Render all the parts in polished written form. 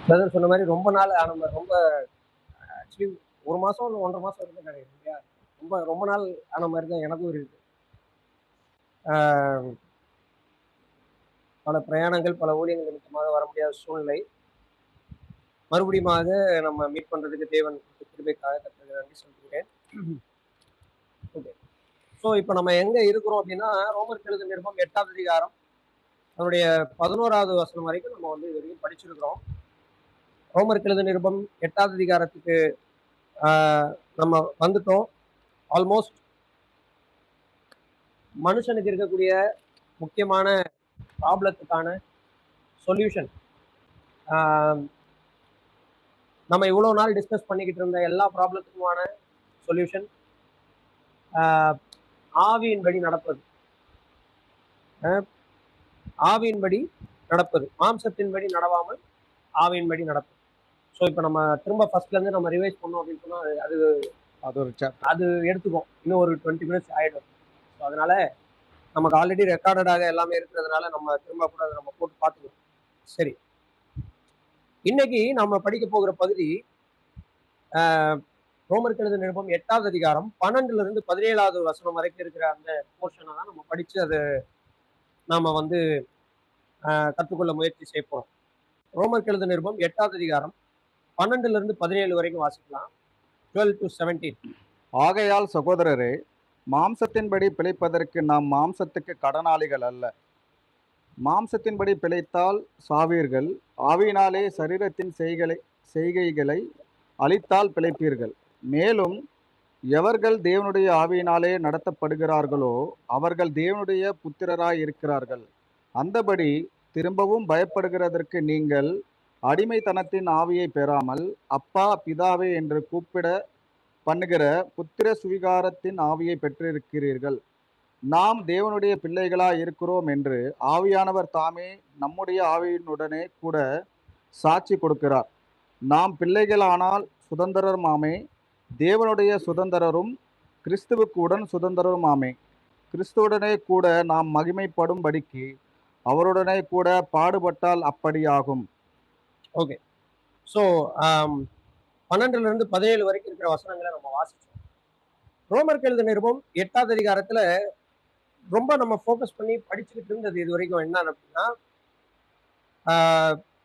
Brother சொன்ன மாதிரி ரொம்ப நாள் நம்ம ரொம்ப ஆக்சுவலி 1 மாசம் இல்லை 1.5 மாசம் இருக்கு கிடையாது இல்லையா? ரொம்ப ரொம்ப நாள் ஆன மாதிரி தான் எனக்கும் இருக்கு. பல பிரயாணங்கள், பல ஊழியங்கள் நிமித்தமாக வர முடியாத சூழ்நிலை. மறுபடியுமாக நம்ம மீட் பண்றதுக்கு தேவன் கிருபைக்காக கர்த்தருக்கு நன்றி சொல்கிறேன். ஓகே. ஸோ இப்போ நம்ம எங்க இருக்கிறோம் அப்படின்னா, ரோமர் எழுதின நிருபம் 8வது அதிகாரம் அதனுடைய 11வது வசனம் வரைக்கும் நம்ம வந்து இது வரைக்கும் படிச்சிருக்கிறோம். ரோமர் எழுதின நிருபம் 8வது அதிகாரத்துக்கு நம்ம வந்துட்டோம். ஆல்மோஸ்ட் மனுஷனுக்கு இருக்கக்கூடிய முக்கியமான ப்ராப்ளத்துக்கான சொல்யூஷன், நம்ம இவ்வளோ நாள் டிஸ்கஸ் பண்ணிக்கிட்டு இருந்த எல்லா ப்ராப்ளத்துக்குமான சொல்யூஷன் ஆவியின்படி நடப்பது. ஆவியின்படி நடப்பது, மாம்சத்தின்படி நடவாமல் ஆவியின்படி நடப்பது. ஸோ இப்போ நம்ம திரும்ப ஃபர்ஸ்ட்லேருந்து நம்ம ரிவைஸ் பண்ணோம் அப்படின்னு சொன்னால் அது எடுத்துக்கும், இன்னும் ஒரு 20 மினிட்ஸ் ஆகிடும். ஸோ அதனால நமக்கு ஆல்ரெடி ரெக்கார்டடாக எல்லாமே இருக்கிறதுனால நம்ம திரும்ப கூட நம்ம போட்டு பார்த்துக்கணும். சரி, இன்னைக்கு நம்ம படிக்க போகிற பகுதி ரோமர் எழுதின நிருபம் 8வது அதிகாரம் 12லிருந்து 17வது வசனம் வரைக்கும் இருக்கிற அந்த போர்ஷனை தான் நம்ம படிச்சு அதை நாம வந்து கற்றுக்கொள்ள முயற்சி செய்யப்போம். ரோமர் எழுதின நிருபம் 8வது அதிகாரம் 12லிருந்து 17 வரைக்கும் வாசிக்கலாம். 12 to 17. ஆகையால் சகோதரரே, மாம்சத்தின்படி பிழைப்பதற்கு நாம் மாம்சத்துக்கு கடனாளிகள் அல்ல. மாம்சத்தின்படி பிழைத்தால் சாவீர்கள், ஆவியினாலே சரீரத்தின் செய்கைகளை அழித்தால் பிழைப்பீர்கள். மேலும் எவர்கள் தேவனுடைய ஆவியினாலே நடத்தப்படுகிறார்களோ அவர்கள் தேவனுடைய புத்திரராய் இருக்கிறார்கள். அந்தபடி திரும்பவும் பயப்படுகிறதற்கு நீங்கள் அடிமைத்தனத்தின் ஆவியை பெறாமல் அப்பா பிதாவே என்று கூப்பிட பண்ணுகிற புத்திர சுவிகாரத்தின் ஆவியை பெற்றிருக்கிறீர்கள். நாம் தேவனுடைய பிள்ளைகளாய் இருக்கிறோம் என்று ஆவியானவர் தாமே நம்முடைய ஆவியினுடனே கூட சாட்சி கொடுக்கிறார். நாம் பிள்ளைகளானால் சுதந்திரமாமே, தேவனுடைய சுதந்திரரும் கிறிஸ்துவுக்கு உடன் சுதந்திரருமாமே. கிறிஸ்துவுடனே கூட நாம் மகிமைப்படும்படிக்கு அவருடனே கூட பாடுபட்டால் அப்படியாகும். ஓகே. ஸோ 12லிருந்து 17 வரைக்கும் இருக்கிற வசனங்களை நம்ம வாசிச்சோம். ரோமர் எழுதின நிருபம் 8வது அதிகாரத்துல ரொம்ப நம்ம ஃபோக்கஸ் பண்ணி படிச்சுக்கிட்டு இருந்தது இது வரைக்கும் என்ன அப்படின்னா,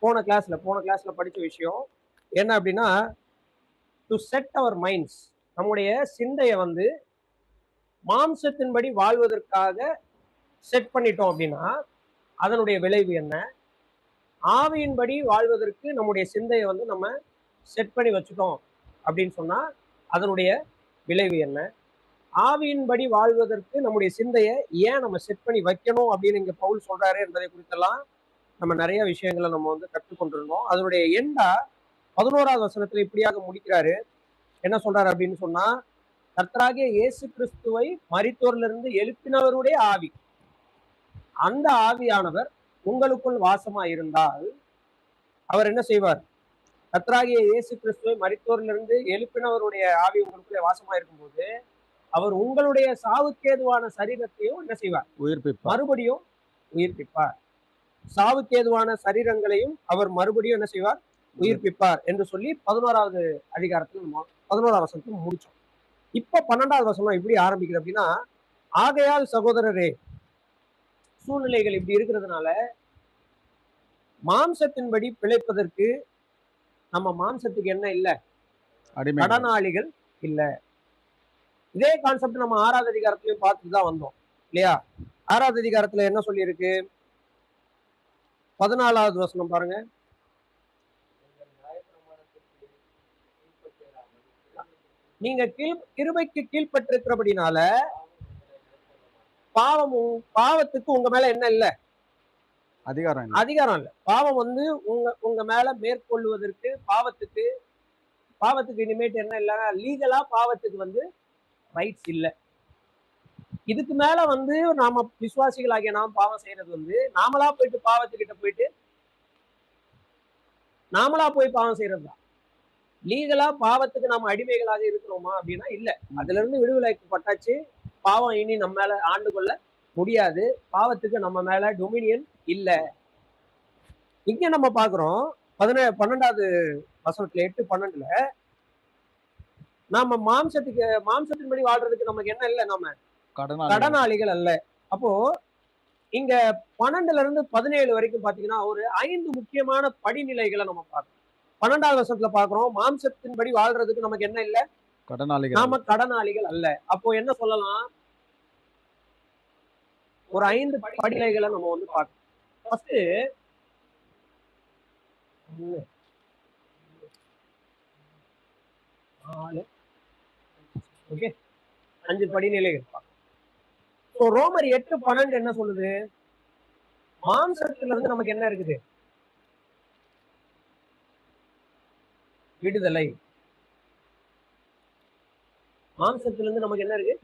போன கிளாஸ்ல படிச்ச விஷயம் என்ன அப்படின்னா, டு செட் அவர் மைண்ட்ஸ், நம்முடைய சிந்தையை வந்து மாம்சத்தின்படி வாழ்வதற்காக செட் பண்ணிட்டோம் அப்படின்னா அதனுடைய விளைவு என்ன, ஆவியின்படி வாழ்வதற்கு நம்முடைய சிந்தையை வந்து நம்ம செட் பண்ணி வச்சுட்டோம் அப்படின்னு சொன்னா அதனுடைய விளைவு என்ன, ஆவியின்படி வாழ்வதற்கு நம்முடைய சிந்தையை ஏன் நம்ம செட் பண்ணி வைக்கணும் அப்படின்னு இங்க பவுல் சொல்றாரு என்பதை குறித்தெல்லாம் நம்ம நிறைய விஷயங்களை நம்ம வந்து கற்றுக்கொண்டிருந்தோம். அதனுடைய எண்டா 11வது வசனத்துல இப்படியாக முடிக்கிறாரு. என்ன சொல்றாரு அப்படின்னு சொன்னா, கர்த்தராகிய இயேசு கிறிஸ்துவை மரித்தோரிலிருந்து எழுப்பினவருடைய ஆவி, அந்த ஆவியானவர் உங்களுக்குள் வாசமா இருந்தால் அவர் என்ன செய்வார்? கர்த்தராகிய இயேசு கிறிஸ்துவை மரித்தோரிலிருந்து எழுப்பினவருடைய ஆவி உங்களுக்குள்ளே வாசமா இருக்கும்போது அவர் உங்களுடைய சாவுக்கேதுவான சரீரத்தையும் என்ன செய்வார்? உயிர்ப்பிப்பார். மறுபடியும் உயிர்ப்பிப்பார். சாவுக்கேதுவான சரீரங்களையும் அவர் மறுபடியும் என்ன செய்வார்? உயிர்ப்பிப்பார் என்று சொல்லி 11வது அதிகாரத்தில் 11வது வசனத்துல முடிச்சோம். இப்ப 12வது வசனம் எப்படி ஆரம்பிக்குது அப்படின்னா, ஆகையால் சகோதரரே, சூழ்நிலைகள் இப்படி இருக்கிறதுனால மாம்சத்தின்படி பிழைப்பதற்கு நம்ம மாம்சத்துக்கு என்ன இல்லை? கடனாளிகள் இல்லை. இதே கான்செப்ட் நம்ம 6வது அதிகாரத்திலையும் பார்த்துட்டு தான் வந்தோம் இல்லையா? 6வது அதிகாரத்துல என்ன சொல்லி இருக்கு? 14வது வசனம் பாருங்க. நீங்க கிருபைக்கு கீழ்பட்டிருக்கிறபடினால பாவத்துக்கு உங்க மேல என்ன இல்ல? அதிகாரம் இல்ல. பாவம் வந்து உங்க மேல மேற்கொள்வதற்கு பாவத்துக்கு இனிமேட்டு என்ன இல்ல? லீகலா பாவத்துக்கு வந்து ரைட்ஸ் இல்ல. இதுக்கு மேல வந்து நாம விசுவாசிகளாகிய நாம் பாவம் செய்யறது வந்து நாமளா போயிட்டு பாவத்துக்கிட்ட போயிட்டு நாமளா போய் பாவம் செய்யறது தான். லீகலா பாவத்துக்கு நம்ம அடிமைகளாக இருக்கிறோமா அப்படின்னா இல்ல. அதுல இருந்து விடுதலைப்பட்டாச்சு. பாவம் இனி நம்ம மேல ஆண்டு கொள்ள முடியாது. பாவத்துக்கு நம்ம மேல டொமினியன் இல்ல. இங்க நம்ம பாக்குறோம், 12வது வசனத்துல 8:12 நாம மாம்சத்தின்படி வாழ்றதுக்கு நமக்கு என்ன இல்லை, நம்ம கடனாளிகள் அல்ல. அப்போ இங்க 12ல இருந்து 17 வரைக்கும் பாத்தீங்கன்னா ஒரு 5 முக்கியமான படிநிலைகளை நம்ம பார்க்கணும். 12வது வசனத்துல பாக்குறோம், மாம்சத்தின்படி வாழ்றதுக்கு நமக்கு என்ன இல்லை, நாம கடனாளிகள் அல்ல. அப்போ என்ன சொல்லலாம், ஒரு 5 படிநிலைகளை நம்ம வந்து பார்க்கணும். ஃபர்ஸ்ட் ஓகே, 5 படிநிலைகள். ரோமர் 8:12 என்ன சொல்லுது, மாம்சத்துல இருந்து நமக்கு என்ன இருக்குது, விடுதலை. மாம்சத்திலிருந்து நமக்கு என்ன இருக்கு,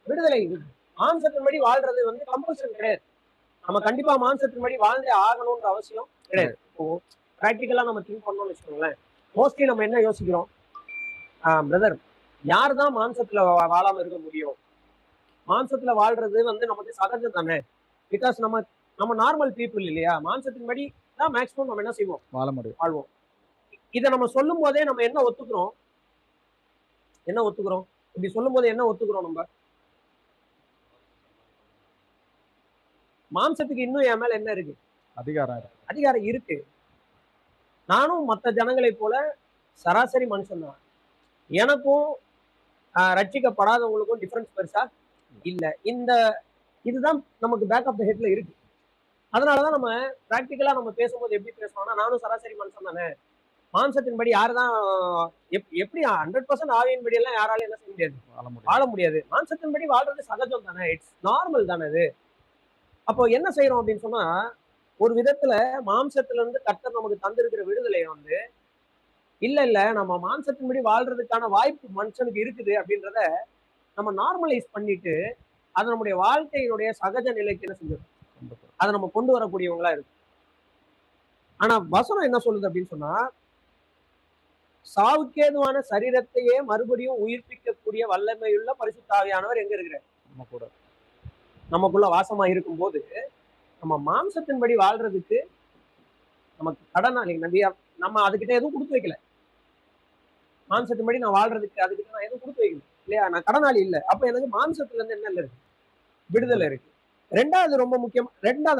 விடுதலை. மாம்சத்தின்படி வாழ்றது வந்து கம்பல்சரி கிடையாது. நம்ம கண்டிப்பா மாம்சத்தின்படி வாழ்ந்தே ஆகணும்ன்ற அவசியம் கிடையாது. இப்போ பிராக்டிக்கலா நம்ம திங்க் பண்ணோம்னு வச்சுக்கோங்களேன், மோஸ்ட்லி நம்ம என்ன யோசிக்கிறோம், பிரதர் யார் தான் மாம்சத்துல வாழாம இருக்க முடியும், மாம்சத்துல வாழ்றது வந்து நமக்கு சகஜம் தானே, பிகாஸ் நம்ம நார்மல் பீப்புள் இல்லையா, மாம்சத்தின்படி தான் மேக்சிமம் நம்ம என்ன செய்வோம், வாழ்வோம். இதை நம்ம சொல்லும் போதே நம்ம என்ன ஒத்துக்கிறோம், இப்படி சொல்லும் போது என்ன ஒத்துக்கிறோம், நம்ம மாம்சத்துக்கு இன்னும் என் மேல என்ன இருக்கு, அதிகாரம் இருக்கு. நானும் மற்ற ஜனங்களை போல சராசரி மனுஷன் தான், எனக்கும் ரட்சிக்கப்படாதவங்களுக்கும் டிஃபரன்ஸ் பெருசா இல்ல. இதுதான் நமக்கு பேக் ஆஃப் த ஹெட்ல இருக்கு. அதனாலதான் நம்ம பிராக்டிக்கலா நம்ம பேசும்போது எப்படி பேசுவோம்னா, நானும் சராசரி மனுஷன் தானே, மாம்சத்தின்படி யாருதான் எப்படி 100% ஆவியின்படி எல்லாம் யாராலும் என்ன செய்ய முடியாது, வாழ முடியாது. மாம்சத்தின்படி வாழ்றது சகஜம் தானே, இட்ஸ் நார்மல் தானே அது. அப்போ என்ன செய்யறோம் அப்படின்னு சொன்னா, ஒரு விதத்துல மாம்சத்துல இருந்து கர்த்தர் நமக்கு தந்திருக்கிற விடுதலை வந்து இல்ல நம்ம மாம்சத்தின்படி வாழ்றதுக்கான வாய்ப்பு மனுஷனுக்கு இருக்குது அப்படின்றத நம்ம நார்மலைஸ் பண்ணிட்டு அதை நம்முடைய வாழ்க்கையினுடைய சகஜ நிலைக்கு என்ன செஞ்சோம், அதை நம்ம கொண்டு வரக்கூடியவங்களா இருக்கு. ஆனா வசனம் என்ன சொல்லுது அப்படின்னு சொன்னா, சாவுக்கேதுவான சரீரத்தையே மறுபடியும் உயிர்ப்பிக்கக்கூடிய வல்லமையுள்ள பரிசுத்த ஆவியானவர் எங்க இருக்கிறார், நமக்குள்ள வாசமா இருக்கும் போது நம்ம மாம்சத்தின்படி வாழ்றதுக்கு நமக்கு கடனாளி. நம்ம அதுக்கிட்ட எதுவும் கொடுத்து வைக்கல, மாம்சத்தின்படி நான் வாழ்றதுக்கு அதுக்கிட்ட நான் எதுவும் கொடுத்து வைக்கல இல்லையா, நான் கடனாளி இல்லை. அப்ப எனக்கு மாம்சத்துல இருந்து என்ன இருக்கு, விடுதலை இருக்கு. ரெண்டாவது ரொம்ப முக்கியம்,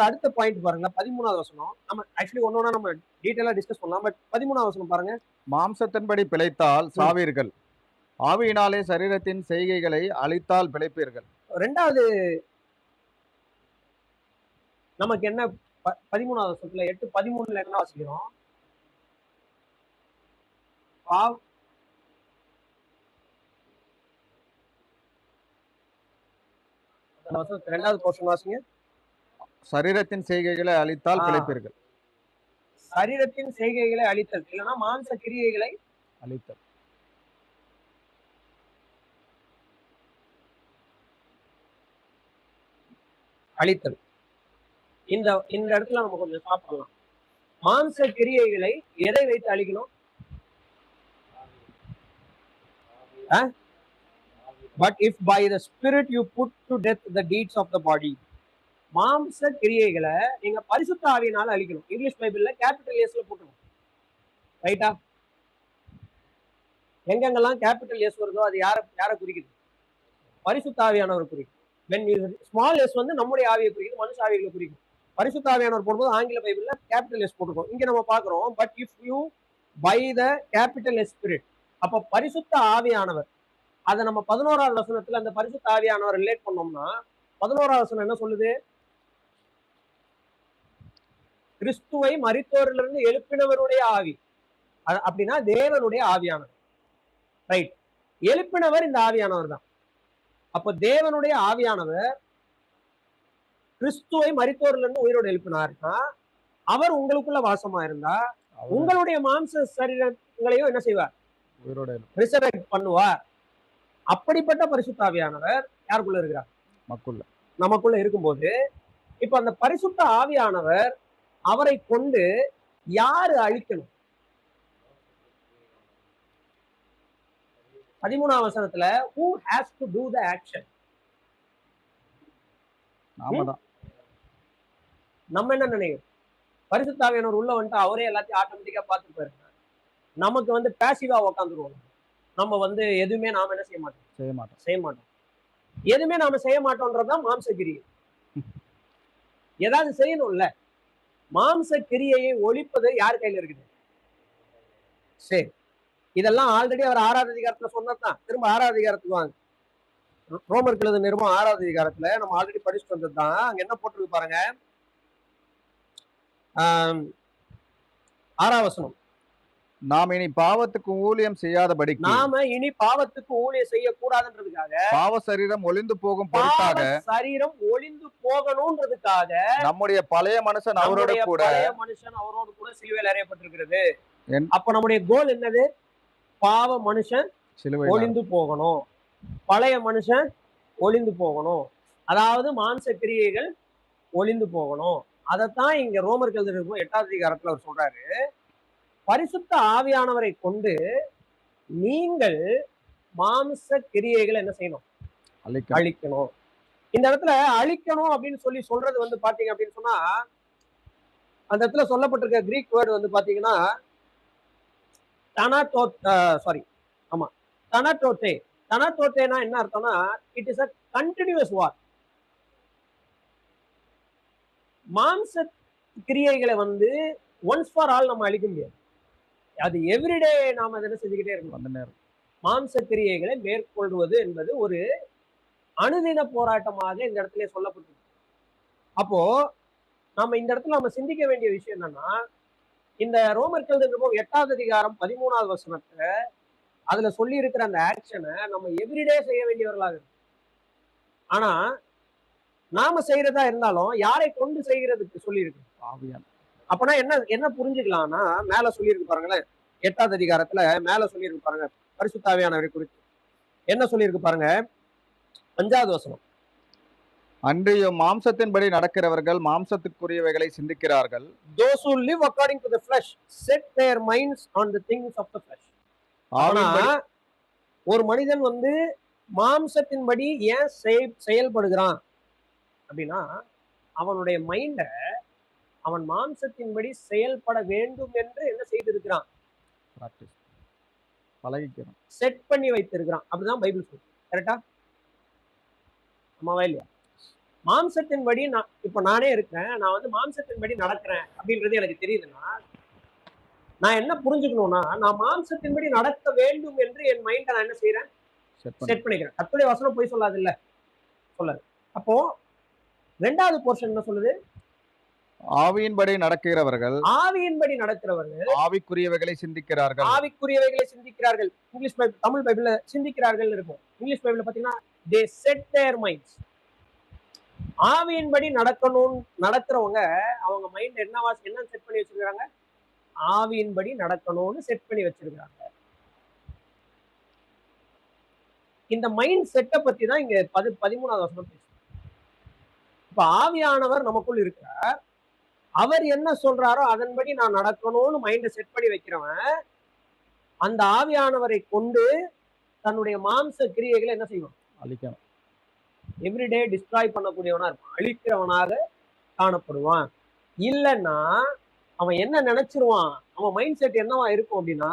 அடுத்த பாயிண்ட் பாருங்க, 13வது வசனம். நம்ம ஆக்சுவலி ஒன்னொன்னா நம்ம டீட்டெயிலா டிஸ்கஸ் பண்ணலாம், பட் 13வது வசனம் பாருங்க. மாம்சத்தின்படி பிழைத்தால் சாவீர்கள், ஆவியினாலே சரீரத்தின் செய்கைகளை அழித்தால் பிழைப்பீர்கள். ரெண்டாவது நமக்கு என்ன 13வது வசனத்துல 8:13 என்ன வாசிக்கிறோம், ரெண்டாவது போர்ஷன் வாசிங்க. சரீரத்தின் செய்கைகளை அழித்தால் பிழைப்பீர்கள். சரீரத்தின் செய்கைகளை அழித்தல், இல்லைன்னா மாம்ச கிரியைகளை அழித்தல். இந்த இடத்துல நம்ம கொஞ்சம் சாப்பிடலாம். மாம்ச கிரியைகளை எதை வைத்து அழிக்கணும், but if by the spirit you put to death the deeds of the body. மாம்ச கிரியைகளை நீங்க பரிசுத்த ஆவியினால அழிக்கணும். இங்கிலீஷ் பைபிள்ல கேபிட்டல் எஸ்ல போட்டுருவோம், ரைட்டா? எங்கெங்கெல்லாம் கேபிட்டல் எஸ் வருதோ அது யாரை குறிக்குது, பரிசுத்த ஆவியானவர் குறிக்கும். ஸ்மால் எஸ் வந்து நம்முடைய ஆவியை குறிக்குது, மனுஷ ஆவிகளை குறிக்கும். பரிசுத்த ஆவியானவர் போடும்போது ஆங்கில பைபிள்ல கேபிட்டல் எஸ் போட்டுருக்கோம். இங்க நம்ம பாக்குறோம், but if you by the capital S spirit, அப்ப பரிசுத்த ஆவியானவர், அதை நம்ம 11வது வசனத்துல அந்த பரிசுத்த ஆவியானவர் ரிலேட் பண்ணோம்னா 11வது வசனம் என்ன சொல்லுது, கிறிஸ்துவை மரித்தோரிலிருந்து எழுப்பினவருடைய ஆவி. அப்படின்னா தேவனுடைய ஆவியானவர், ரைட்? எழுப்பினவர் இந்த ஆவியானவர் தான். அப்ப தேவனுடைய ஆவியானவர் கிறிஸ்துவை மரித்தோரிலிருந்து உயிரோடு எழுப்பினார்னா அவர் உங்களுக்குள்ள வாசமா இருந்தா உங்களுடைய மாம்ச சரீரங்களையும் என்ன செய்வார், ரிசரெக்ட் பண்ணுவார். அப்படிப்பட்ட பரிசுத்த ஆவியானவர் யாருக்குள்ள இருக்கிறார், நமக்குள்ள இருக்கும்போது இப்ப அந்த பரிசுத்த ஆவியானவர் அவரை கொண்டு யாரு அழிக்கணும்? 13வது வசனத்துல who has to do the action? நம்ம என்ன நினைக்கிறோம், பரிசுத்த ஆவியானவர் உள்ள வந்துட்டு அவரே எல்லாத்தையும் ஆட்டோமேட்டிக்கா பார்த்து போயிருங்க. நமக்கு வந்து பேசிவா உக்காந்துருவோம். நம்ம வந்து எதுவுமே நாம என்ன செய்ய மாட்டோம், செய்ய மாட்டோம். எதுவுமே நாம செய்ய மாட்டோம்ன்றதுதான் மாம்ச கிரியை. ஏதாவது செய்யணும்ல. மாம்ச கிரியையை ஒழிப்பது யார் கையில இருக்குது? சரி, இதெல்லாம் ஆல்ரெடி அவர் 6வது அதிகாரத்துல சொன்னதுதான். திரும்ப 6வது அதிகாரத்துக்கு வாங்க. ரோமர் எழுதின நிருபம் 6வது அதிகாரத்துல நம்ம ஆல்ரெடி படிச்சுட்டு வந்ததுதான். அங்க என்ன போட்டிருக்கு பாருங்க. 6வது வசனம். நாம் இனி பாவத்துக்கு ஊழியம் செய்யாதபடிக்கு, நாம இனி பாவத்துக்கு ஊழியம் செய்யக்கூடாதுன்றதுக்காக, பாவ சரீரம் ஒளிந்து போகும் பொருட்டாக, சரீரம் ஒளிந்து போகணும்ன்றதுக்காக நம்முடைய பழைய மனுஷன் அவரோட கூட சிலுவையில் அறையப்பட்டிருக்கிறது. அப்ப நம்முடைய கோல் என்னது? பாவ மனுஷன் ஒளிந்து போகணும், பழைய மனுஷன் ஒளிந்து போகணும், அதாவது மாம்ச கிரியைகள் ஒளிந்து போகணும். அதைத்தான் இங்க ரோமர்கள் 8வது அதிகாரத்துல அவர் சொல்றாரு. பரிசுத்த ஆவியானவரை கொண்டு நீங்கள் மாம்ச கிரியைகளை என்ன செய்யணும்? அழிக்கணும். இந்த இடத்துல அழிக்கணும் அப்படின்னு சொல்றது வந்து பாத்தீங்க அப்படின்னு சொன்னா, அந்த இடத்துல சொல்லப்பட்டிருக்க கிரீக் வேர்டு வந்து பாத்தீங்கன்னா தனாட்டோட்டே. தனாட்டோட்டேனா என்ன அர்த்தம்னா, இட் இஸ் அ கண்டினியூஸ் வார். மாம்ச கிரியைகளை வந்து ஒன்ஸ் ஃபார் ஆல் நம்ம அழிக்க முடியாது. அது எவ்ரிடே நாம அதை செஞ்சுக்கிட்டே இருக்கணும். மாம்ச கிரியைகளை மேற்கொள்வது என்பது ஒரு அனுதின போராட்டமாக இந்த இடத்துல சொல்லப்பட்டிருக்கு. அப்போ நம்ம இந்த இடத்துல நம்ம சிந்திக்க வேண்டிய விஷயம் என்னன்னா, இந்த ரோமர்கள் 8வது அதிகாரம் 13வது வசனத்துல அதுல சொல்லி இருக்கிற அந்த ஆக்ஷனை நம்ம எவ்ரிடே செய்ய வேண்டியவர்களாக இருக்கு. ஆனா நாம செய்யறதா இருந்தாலும் யாரை கொண்டு செய்கிறதுக்கு சொல்லி இருக்கு? ஆவியான. அப்பனா என்ன புரிஞ்சுக்கலாம்னா, மேல சொல்லியிருக்கு பாருங்களேன், 8வது அதிகாரத்துல மேல சொல்லியிருக்கு பாருங்க, பரிசுத்த ஆவியானவரை குறித்து என்ன சொல்லியிருக்கு பாருங்க. 5வது வசனம். அன்றைய மாம்சத்தின்படி நடக்கிறவர்கள் மாம்சத்துக்குரியவைகளை சிந்திக்கிறார்கள். Those who live according to the flesh set their minds on the things of the flesh. ஒரு மனிதன் வந்து மாம்சத்தின்படி ஏன் செயல்படுகிறான் அப்படின்னா, அவனுடைய மைண்ட அவன் மாம்சத்தின்படி செயல்பட வேண்டும் என்று என்ன செய்திருக்கிறான்? பழகிக்கிறான், செட் பண்ணி வைத்திருக்கிறான். அப்படிதான் பைபிள் சொல்லுது. கரெக்டா? ஆமாவா இல்லையா? மாம்சத்தின்படி இப்ப நானே இருக்கிறேன், நான் வந்து மாம்சத்தின்படி நடக்கிறேன் அப்படின்றது எனக்கு தெரியுதுன்னா, நான் என்ன புரிஞ்சுக்கணும்னா, நான் மாம்சத்தின்படி நடக்க வேண்டும் என்று என் மைண்டை நான் என்ன செய்யறேன்? செட் பண்ணிக்கிறேன். கர்த்தருடைய வசனம் போய் சொல்லாது இல்ல, சொல்லாது. அப்போ 2வது போர்ஷன் என்ன சொல்லுது? ஆவியின்படி நடக்கிறவர்கள் ஆவிக்குரியவைகளை சிந்திக்கிறார்கள். இங்கிலீஷ் பைபிள், தமிழ் பைபிள்ல சிந்திக்கிறார்கள் இருக்கும். இங்கிலீஷ் பைபிள்ல பாத்தீங்கன்னா they set their minds. ஆவியின்படி நடக்கிறவங்க அவங்க மைண்ட் என்ன செட் பண்ணி வச்சிருக்காங்க? ஆவியின்படி நடக்கணும்னு செட் பண்ணி வச்சிருக்காங்க. இந்த மைண்ட் செட்டை பத்தி தான் இங்க 13வது வசனம் பேசுறோம். இப்ப ஆவியானவர் நமக்குள் இருக்கிறார். அவர் என்ன சொல்றாரோ அதன்படி நான் நடக்கணும்னு மைண்டை செட் பண்ணி வைக்கிறவன் அந்த ஆவியானவரை கொண்டு தன்னுடைய மாம்ச கிரியைகளை என்ன செய்வான்? அழிக்கணும். எவ்ரிடே டிஸ்ட்ராய் பண்ணக்கூடியவனா இருப்பான், அழிக்கிறவனாக காணப்படுவான். இல்லைன்னா அவன் என்ன நினைச்சிருவான்? அவன் மைண்ட் செட் என்னவா இருக்கும் அப்படின்னா,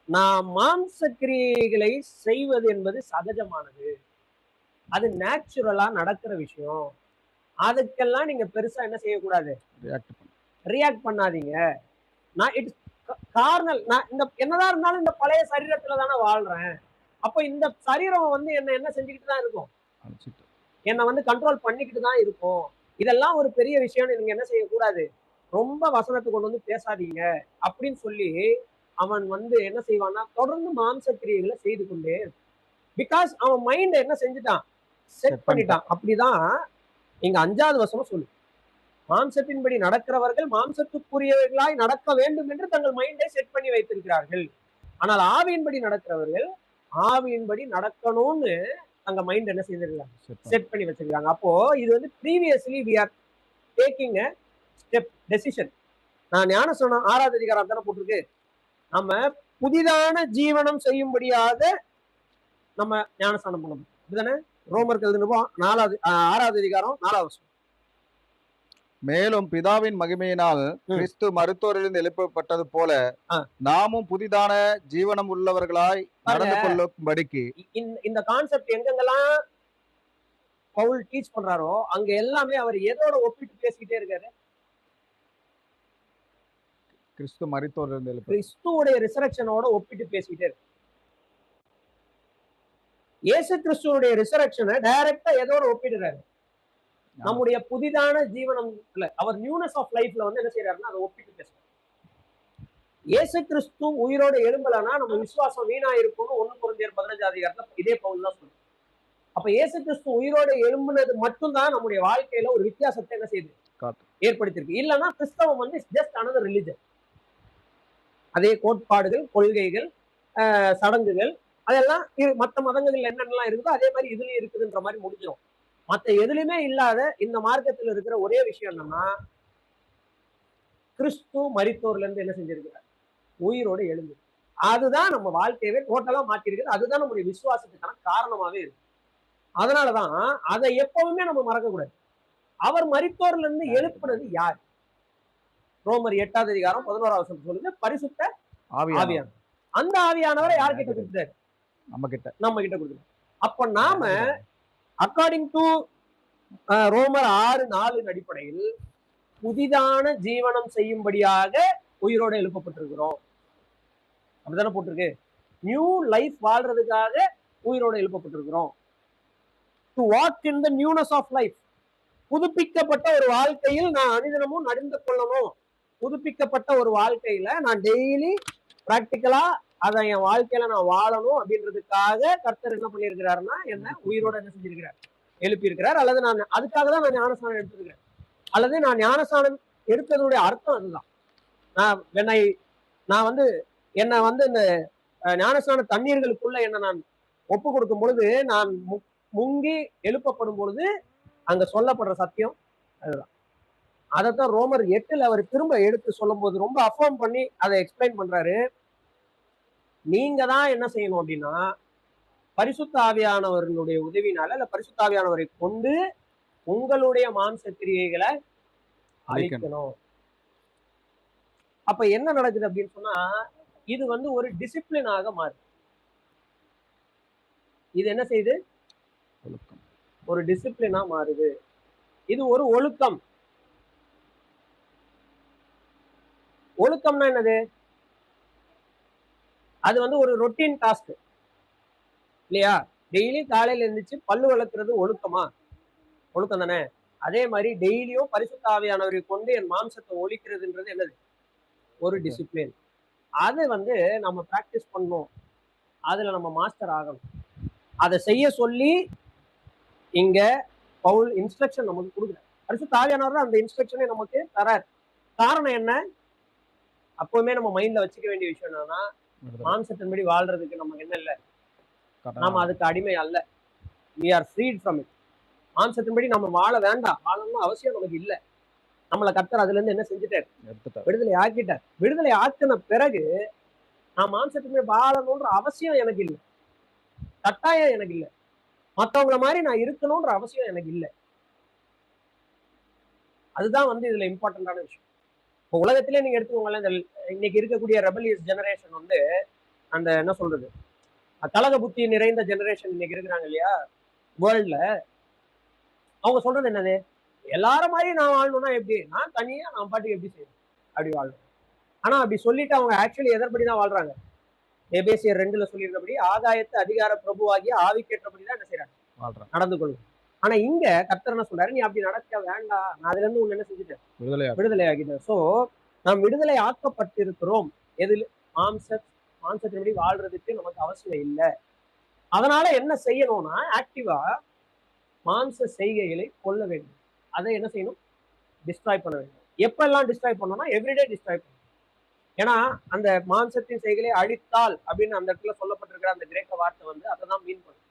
நான் மாம்ச கிரியைகளை செய்வது என்பது சகஜமானது, அது நேச்சுரலா நடக்கிற விஷயம், அதுக்கெல்லாம் நீங்க பெருசா என்ன செய்யக்கூடாது? ரியாக்ட் பண்ணாதீங்க. நான் இட்ஸ் கார்னல். நான் இந்த என்னதான் இருந்தாலும் இந்த பழைய சரீரத்துல தானே வாழ்றேன். அப்போ இந்த சரீரம் வந்து என்ன செஞ்சுக்கிட்டு தான் இருக்கும்? என்னை வந்து கண்ட்ரோல் பண்ணிக்கிட்டு தான் இருக்கும். இதெல்லாம் ஒரு பெரிய விஷயம்னு நீங்க என்ன செய்யக்கூடாது? ரொம்ப வசனத்தை கொண்டு வந்து பேசாதீங்க அப்படின்னு சொல்லி அவன் வந்து என்ன செய்வான்னா, தொடர்ந்து மாம்ச கிரியைகளை செய்து கொண்டே இருக்கும். பிகாஸ் அவன் மைண்ட் என்ன செஞ்சுட்டான்? செட் பண்ணிட்டான். அப்படிதான் இங்க 5வது வசனம் சொல்லு, மாம்சத்தின்படி நடக்கிறவர்கள் மாம்சத்துக்குரியவர்களாய் நடக்க வேண்டும் என்று தங்கள் மைண்டை செட் பண்ணி வைத்திருக்கிறார்கள். ஆனால் ஆவியின்படி நடக்கிறவர்கள் ஆவியின்படி நடக்கணும்னு தங்க மைண்ட் என்ன செய்திருக்காங்க? செட் பண்ணி வச்சிருக்காங்க. அப்போ இது வந்து previously we are taking a step decision. நான் ஞானஸ்நானம் 6வது அதிகாரம் தானே போட்டிருக்கு. நம்ம புதிதான ஜீவனம் செய்யும்படியாக நம்ம ஞானஸ்நானம் பண்ணணும். இதுதானே ரோமர்கள் 6வது அதிகாரம் 4வது வசனம். மேலும் பிதாவின் மகிமையினால் கிறிஸ்து மருத்துவரிலிருந்து எழுப்பப்பட்டது போல நாமும் புதிதான ஜீவனம் உள்ளவர்களாய் நடந்து கொள்ளும்படிக்கு இந்த கான்செப்ட் எங்கெங்கெல்லாம் பவுல் டீச் பண்றாரோ அங்க எல்லாமே அவர் எதோட ஒப்பிட்டு பேசிக்கிட்டே இருக்காரு? கிறிஸ்து மரித்தோரிலிருந்து கிறிஸ்துவோட ரிசரக்ஷனோட ஒப்பிட்டு பேசிக்கிட்டே இருக்கு. இயேசு கிறிஸ்துவோட ரிசரக்ஷனை டைரக்டா எதோட ஒப்பிடுறாரு? நம்முடைய புதிதான ஜீவனம்ல அவர் நியூனஸ் ஆஃப் லைஃப்ல வந்து என்ன செய்யறாருன்னா அதை ஒப்பிட்டு பேசுறாரு. இயேசு கிறிஸ்து உயிரோட எழும்பலன்னா நம்ம விசுவாசம் வீணா இருக்கும்னு 1 கொரிந்தியர் 15 இதே பவுல் தான் சொல்லுது. அப்ப இயேசு கிறிஸ்து உயிரோட எழும்புனது மட்டும்தான் நம்முடைய வாழ்க்கையில ஒரு வித்தியாசத்தை என்ன செய்யுது ஏற்படுத்தியிருக்கு. இல்லைன்னா கிறிஸ்தவம் வந்து ஜஸ்ட் அனதர் ரிலிஜன். அதே கோட்பாடுகள், கொள்கைகள், சடங்குகள் அதெல்லாம் மற்ற மதங்கள் என்னென்னலாம் இருக்குதோ அதே மாதிரி இதுலயும் இருக்குதுன்ற மாதிரி முடிஞ்சிடும். மற்ற எதுலையுமே இல்லாத இந்த மார்க்கத்தில் இருக்கிற ஒரே விஷயம் என்னன்னா கிறிஸ்து மரித்தோர்ல இருந்து என்ன செஞ்சிருக்கிறார்? உயிரோடு எழுந்து. அதுதான் நம்ம வாழ்க்கையவே டோட்டலா மாற்றிருக்குது. அதுதான் நம்முடைய விசுவாசத்துக்கான காரணமாவே இருக்கு. அதனாலதான் அதை எப்பவுமே நம்ம மறக்க கூடாது. அவர் மரித்தோர்ல இருந்து எழுப்புனது யார்? ரோமர் 8 சொல்லுது பரிசுத்த ஆவியானவர். அந்த ஆவியானவரை யார்கிட்ட கொடுத்தாரு? நம்ம கிட்ட கொடுத்தாரு. அப்ப நாம அக்கார்டிங் டு ரோமர் 6:4 அடிப்படையில் புதிதான ஜீவனம் செய்யும்படியாக உயிரோட எழுப்பப்பட்டிருக்கிறோம். அப்படித்தானே போட்டிருக்கு. நியூ லைஃப் வாழ்றதுக்காக உயிரோட எழுப்பப்பட்டிருக்கிறோம். To walk in the newness of life. புதுப்பிக்கப்பட்ட ஒரு வாழ்க்கையில் நான் அனுதினமும் நடந்து கொள்ளணும். புதுப்பிக்கப்பட்ட ஒரு வாழ்க்கையில நான் டெய்லி பிராக்டிக்கலா அதை என் வாழ்க்கையில நான் வாழணும் அப்படின்றதுக்காக கர்த்தர் என்ன பண்ணியிருக்கிறாருன்னா என்ன உயிரோட என்ன செஞ்சிருக்கிறார்? எழுப்பி இருக்கிறார். அல்லது நான் அதுக்காக தான் நான் ஞானஸ்நானம் எடுத்துருக்கிறேன். அல்லது நான் ஞானஸ்நானம் எடுத்ததுடைய அர்த்தம் அதுதான். நான் வந்து என்னை வந்து இந்த ஞானஸ்நான தண்ணீர்களுக்குள்ள என்ன நான் ஒப்பு கொடுக்கும் பொழுது, நான் முங்கி எழுப்பப்படும் பொழுது அங்க சொல்லப்படுற சத்தியம் அதுதான். அதைத்தான் ரோமர் 8 அவர் திரும்ப எடுத்து சொல்லும் போது ரொம்ப அஃபார்ம் பண்ணி அதை எக்ஸ்பிளைன் பண்றாரு. நீங்க தான் என்ன செய்யணும் அப்படின்னா பரிசுத்த ஆவியானவர்களுடைய உதவினால இல்ல பரிசுத்த ஆவியானவரை கொண்டு உங்களுடைய மாம்ச கிரியைகளை அழிக்கணும். அப்ப என்ன நடக்குது அப்படின்னு சொன்னா இது வந்து ஒரு டிசிப்ளினாக மாறுது. இது என்ன செய்யுது? ஒரு டிசிப்ளினா மாறுது. இது ஒரு ஒழுக்கம். ஒழுக்கம்னா என்னது? அது வந்து ஒரு ரொட்டீன் டாஸ்க் இல்லையா? டெய்லி காலையில இருந்துச்சு பல்லு வளர்க்கறது ஒழுக்கமா? ஒழுக்கம் தானே. அதே மாதிரி டெய்லியும் பரிசுத்த ஆவியானவரை கொண்டு என் மாம்சத்தை ஒழிக்கிறதுன்றது என்னது? ஒரு டிசிப்ளின். அது வந்து நம்ம பிராக்டிஸ் பண்ணணும். அதுல நம்ம மாஸ்டர் ஆகணும். அதை செய்ய சொல்லி இங்க பவுல் இன்ஸ்ட்ரக்ஷன் நமக்கு கொடுக்குறார். பரிசுத்த ஆவியானவர் அந்த இன்ஸ்ட்ரக்ஷனை நமக்கு தரார். காரணம் என்ன? அப்பவுமே நம்ம மைண்ட்ல வச்சுக்க வேண்டிய விஷயம் என்னன்னா மாம்சத்தின்படி வாழ்றதுக்கு நமக்கு என்ன இல்லை? நாம அதுக்கு அடிமை அல்ல. we are freed from it. மாம்சத்தின்படி நம்ம வாழ வேண்டாம். வாழணும்னு அவசியம் நமக்கு இல்லை. நம்மளை கர்த்தர் அதுல இருந்து என்ன செஞ்சுட்டார்? விடுதலை ஆக்கிட்டார். விடுதலை ஆக்கின பிறகு நான் மாம்சத்தின்படி வாழணும்ன்ற அவசியம் எனக்கு இல்லை. கட்டாயம் எனக்கு இல்லை. மற்றவங்கள மாதிரி நான் இருக்கணும்ன்ற அவசியம் எனக்கு இல்லை. அதுதான் வந்து இதுல இம்பார்ட்டன்டான விஷயம். இப்போ உலகத்திலே நீங்க எடுத்துக்கோங்களேன், இந்த இன்னைக்கு இருக்கக்கூடிய ரெபலியஸ் ஜெனரேஷன் வந்து அந்த என்ன சொல்றது கலக புத்தி நிறைந்த ஜெனரேஷன் இன்னைக்கு இருக்கிறாங்க இல்லையா வேர்ல்ட்ல. அவங்க சொல்றது என்னது? எல்லாரும் மாதிரி நான் வாழணும்னா எப்படி? நான் தனியா நான் பாட்டுக்கு எப்படி செய்யணும் அப்படி வாழணும். ஆனா அப்படி சொல்லிட்டு அவங்க ஆக்சுவலி எதற்படிதான் வாழ்றாங்க? எபேசியர் 2 சொல்லியிருந்தபடி ஆகாயத்து அதிகார பிரபுவாகிய ஆவிக்கேற்றபடிதான் என்ன செய்யறாங்க? நடந்து கொள்ளும். ஆனா இங்க கர்த்தர் என்ன சொல்றாரு? நீ அப்படி நடக்க வேண்டாம். நான் அதுல இருந்து உன்னை என்ன செஞ்சுட்டேன்? விடுதலை ஆகிட்டேன். சோ நாம் விடுதலை ஆக்கப்பட்டிருக்கிறோம். எதில்? மாம்சத்தின்படி வாழ்றதுக்கு நமக்கு அவசியம் இல்லை. அதனால என்ன செய்யணும்னா ஆக்டிவா மாம்ச செய்கைகளை கொல்ல வேண்டும். அதை என்ன செய்யணும்? டிஸ்ட்ராய் பண்ண வேண்டும். எப்பெல்லாம் டிஸ்ட்ராய் பண்ணணும்னா எவ்ரிடே டிஸ்ட்ராய் பண்ணணும். ஏன்னா அந்த மாம்சத்தின் செய்கைகளை அழித்தால் அப்படின்னு அந்த இடத்துல சொல்லப்பட்டிருக்கிற அந்த கிரேக்க வார்த்தை வந்து அதை தான் மீன் பண்ணும்.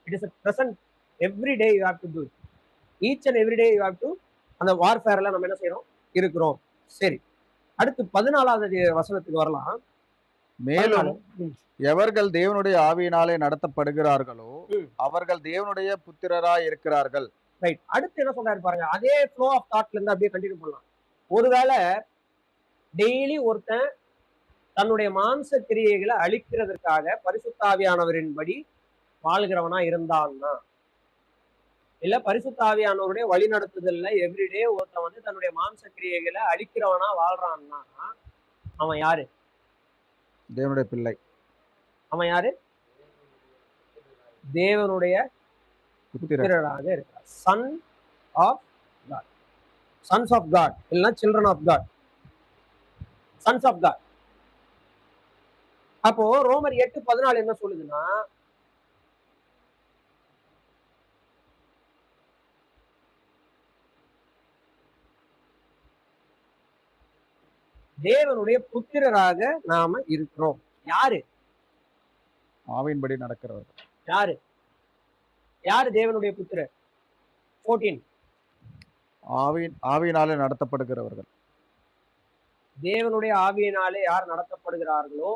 It is present every day you have to to it. Each and every day you have to அந்த வார்ஃபேர்ல நம்ம என்ன செய்யறோம்? இருக்கிறோம். சரி, அடுத்து 14வது வசனத்துக்கு வரலாம். மேலும் எவர்கள் தேவனுடைய ஆவியினாலே நடத்தப்படுகிறார்களோ அவர்கள் தேவனுடைய புத்திரராய் இருக்கிறார்கள். ரைட். அடுத்து என்ன சொல்றாரு பாருங்க, அதே ஃப்ளோ ஆஃப் தாட்ல இருந்து அப்படியே கண்டினியூ பண்ணலாம். ஒருவேளை டெய்லி ஒருத்தன் தன்னுடைய மாம்ச கிரியைகளை அழிக்கிறதுக்காக பரிசுத்தாவியானவரின்படி வாழ்கிறவனா இருந்தான்னா, இல்ல பரிசுத்தாவியானவருடைய வழி நடத்துதல்ல எவ்ரிடே ஒருத்தன் வந்து தன்னுடைய மாம்ச கிரியைகளை அழிக்கிறவனா வாழ்றான்னா, அவன் யாரு? தேவனுடைய பிள்ளை. அவன் யாரு? தேவனுடைய புத்திரராக இருக்கிறார். Son of God. Sons of God இல்லைன்னா children of God. Sons of God. அப்போ ரோமர் 8:14 என்ன சொல்லுதுன்னா, தேவனுடைய புத்திரராக நாம இருக்கிறோம். யாரு? ஆவியின்படி நடக்கிறவர்கள். யாரு? யாரு தேவனுடைய புத்திரர்? 14. ஆவியினாலே நடத்தப்படுகிறவர்கள். தேவனுடைய ஆவியினாலே யார் நடத்தப்படுகிறார்களோ,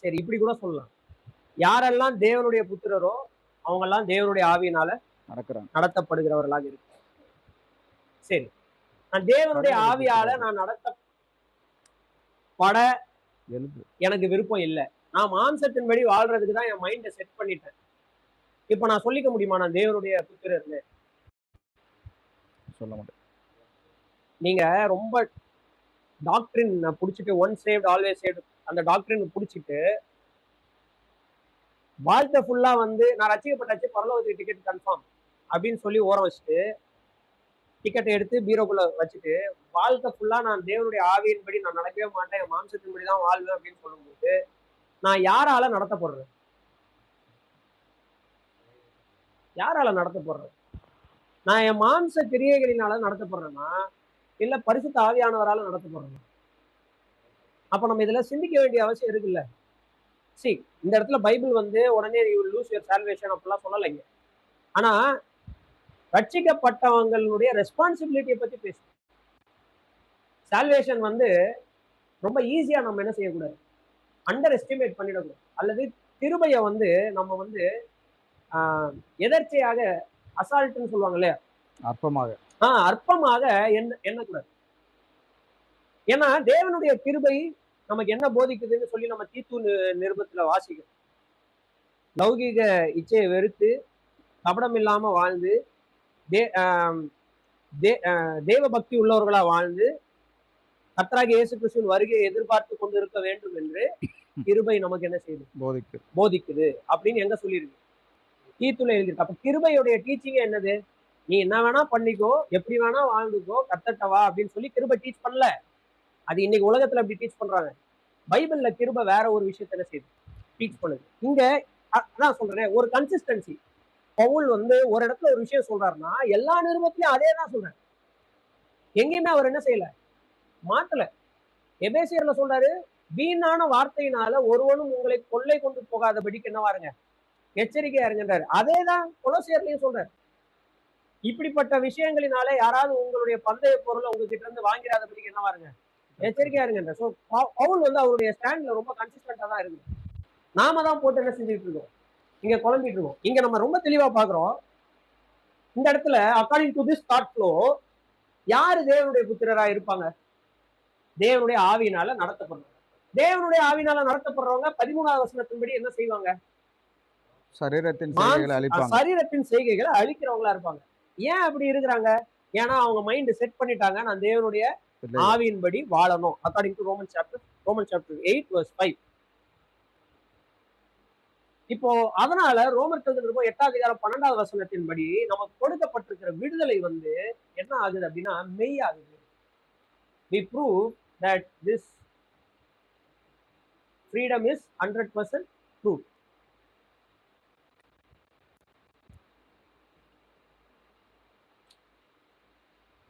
சரி இப்படி கூட சொல்லலாம், யாரெல்லாம் தேவனுடைய புத்திரரோ அவங்க எல்லாம் தேவனுடைய ஆவியினால நடத்தப்படுகிறவர்களாக இருக்கு. சரி, நான் தேவனுடைய ஆவியால நான் நடத்தப்பட எனக்கு விருப்பம் இல்லை, நான் மாம்சத்தின்படி வாழ்றதுக்கு தான் என் மைண்டை செட் பண்ணிட்டேன். இப்ப நான் சொல்லிக்க முடியுமா நான் தேவனுடைய புத்திரர்னு? சொல்ல மாட்டேன். நீங்க ரொம்ப டாக்டரின் புடிச்சிட்டு ஒன் சேவ்ட் ஆல்வேஸ் சேவ்ட் அந்த டாக்டரின் புடிச்சிட்டு வாழ்க்கை ஃபுல்லா வந்து நான் ரசிக்கப்பட்டாச்சு பரலோகத்துக்கு டிக்கெட் கன்ஃபார்ம் அப்படின்னு சொல்லி ஓரம் வச்சுட்டு டிக்கெட்டை எடுத்து பீரோக்குள்ள வச்சுட்டு வாழ்க்கை ஃபுல்லா நான் தேவனுடைய ஆவியின்படி நான் நடக்கவே மாட்டேன், என் மாம்சத்தின்படி தான் வாழ்வேன் அப்படின்னு சொல்லும்போது நான் யாரால நடத்தப்படுறேன்? யாரால நடத்தப்படுறேன்? நான் என் மாம்ச கிரியைகளினால நடத்தப்படுறேன்னா இல்ல பரிசுத்த ஆவியானவரால நடத்தப்படுறேன்னா? அப்ப நம்ம இதுல சிந்திக்க வேண்டிய அவசியம் இருக்குல்ல. இந்த இடத்துல பைபிள் வந்து உடனே யூ லூஸ் யுவர் சால்வேஷன் அப்படிலாம் சொல்லலைங்க. ஆனா ரட்சிக்கப்பட்டவங்களுடைய ரெஸ்பான்சிபிலிட்டியை பத்தி பேசும். சால்வேஷன் வந்து ரொம்ப ஈஸியா நம்ம என்ன செய்யக்கூடாது, அண்டர் எஸ்டிமேட் பண்ணிடக்கூடாது. அல்லது கிருபையை வந்து நம்ம வந்து எதர்ச்சையாக அசால்ட்னு சொல்லுவாங்க இல்லையா, அற்பமாக எண்ணக்கூடாது. ஏன்னா தேவனுடைய கிருபை நமக்கு என்ன போதிக்குதுன்னு சொல்லி நம்ம தீத்து நிருபத்துல வாசிக்கிறோம். லௌகீக இச்சையை வெறுத்து கபடம் இல்லாம வாழ்ந்து தேவ பக்தி உள்ளவர்களா வாழ்ந்து கர்த்தராகிய இயேசு கிறிஸ்துவின் வருகையை எதிர்பார்த்து கொண்டு இருக்க வேண்டும் என்று கிருபை நமக்கு என்ன செய்யுது, போதிக்குது அப்படின்னு எங்க சொல்லியிருக்கு, தீத்துல எழுதியிருக்கு. அப்ப கிருபையுடைய டீச்சிங் என்னது? நீ என்ன வேணா பண்ணிக்கோ, எப்படி வேணா வாழ்ந்துக்கோ, கர்த்தர்ட்ட வா அப்படின்னு சொல்லி கிருபை டீச் பண்ணல. அது இன்னைக்கு உலகத்துல அப்படி டீச் பண்றாங்க. பைபிள்ல கிருபை வேற ஒரு விஷயத்த என்ன செய்யுது, டீச் பண்ணுது. இங்க அதான் சொல்றேன், ஒரு கன்சிஸ்டன்சி. பவுல் வந்து ஒரு இடத்துல ஒரு விஷயம் சொல்றாருன்னா எல்லா நிருபத்திலையும் அதே தான் சொல்றாரு. எங்கேயுமே அவர் என்ன செய்யல, மாத்தல. எபேசியர்ல சொல்றாரு, வீணான வார்த்தையினால ஒருவனும் உங்களை கொள்ளை கொண்டு போகாதபடிக்கு என்னவாருங்க, எச்சரிக்கையா இருங்கன்றாரு. அதேதான் கொலோசியர்லயும் சொல்றாரு. இப்படிப்பட்ட விஷயங்களினால யாராவது உங்களுடைய பந்தய பொருளை உங்ககிட்ட இருந்து வாங்கிறாதபடிக்கு என்னவாருங்க, எச்சரிக்கையா இருங்கன்ற. சோ பவுல் வந்து அவருடைய ஸ்டாண்ட்ல ரொம்ப கன்சிஸ்டன்டா தான் இருக்கு. நாம தான் போட்டு என்ன செஞ்சுட்டு இருக்கோம், இங்க குழம்பிட்டு இருக்கோம். இங்க நம்ம ரொம்ப தெளிவா பாக்குறோம். இந்த இடத்துல according to this thought flow யாரு தேவனுடைய புத்திரரா இருப்பாங்க? தேவனுடைய ஆவியினால நடத்தப்படுறாங்க. தேவனுடைய ஆவியினால நடத்தப்படுறவங்க 13வது வசனத்தின்படி என்ன செய்வாங்க? சரீரத்தின் செய்கைகளை அழிக்கிறவங்களா இருப்பாங்க. ஏன் அப்படி இருக்கிறாங்க? ஏன்னா அவங்க மைண்ட் செட் பண்ணிட்டாங்க, நான் தேவனுடைய ஆவியின்படி வாழணும். According to Roman chapter 8 verse 5. இப்போ அதனால ரோமர் 8வது அதிகாரம் 12வது வசனத்தின்படி நமக்கு கொடுக்கப்பட்டிருக்கிற விடுதலை வந்து என்ன ஆகுது அப்படின்னா மெய் ஆகுது. We prove that this freedom is 100% true.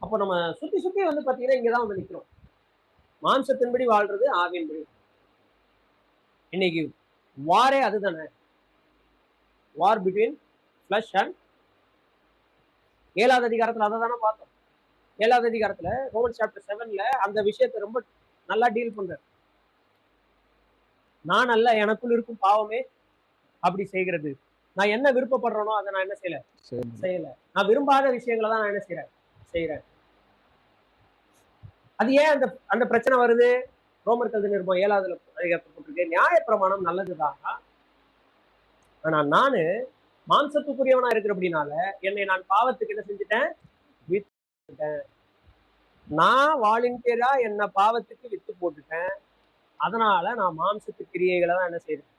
அப்போ நம்ம சுத்தி சுத்தி வந்து பாத்தீங்கன்னா இங்கதான் வந்து நிக்கிறோம். மாம்சத்தின்படி வாழ்றது, ஆவியின்படி. இன்னைக்கு வாரே அதுதானே, வார் பிட்வீன் ஃபிளஷ் அண்ட். 7வது அதிகாரத்துல அதை தானே பார்த்தோம். 7வது அதிகாரத்துல ரோமன் சாப்டர் 7ல அந்த விஷயத்தை ரொம்ப நல்லா டீல் பண்ற. நான் அல்ல, எனக்குள் இருக்கும் பாவமே அப்படி செய்கிறது நான் என்ன விருப்பப்படுறேனோ அதை நான் என்ன செய்யல. நான் விரும்பாத விஷயங்களை தான் நான் என்ன செய்யறேன். அது ஏன் அந்த அந்த பிரச்சனை வருது? ரோமர் கல்வி நிருபம் 7வது அதிகாரத்தில் போட்டிருக்கு, நியாயப்பிரமாணம் நல்லதுதான், ஆனா நானு மாம்சத்துக்குரியவனா இருக்கிற அப்படின்னால என்னை நான் பாவத்துக்கு என்ன செஞ்சுட்டேன்? வித்துட்டேன். நான் வாலண்டியரா என்ன பாவத்துக்கு வித்து போட்டுட்டேன். அதனால நான் மாம்சத்து கிரியைகளை தான் என்ன செய்யறேன்.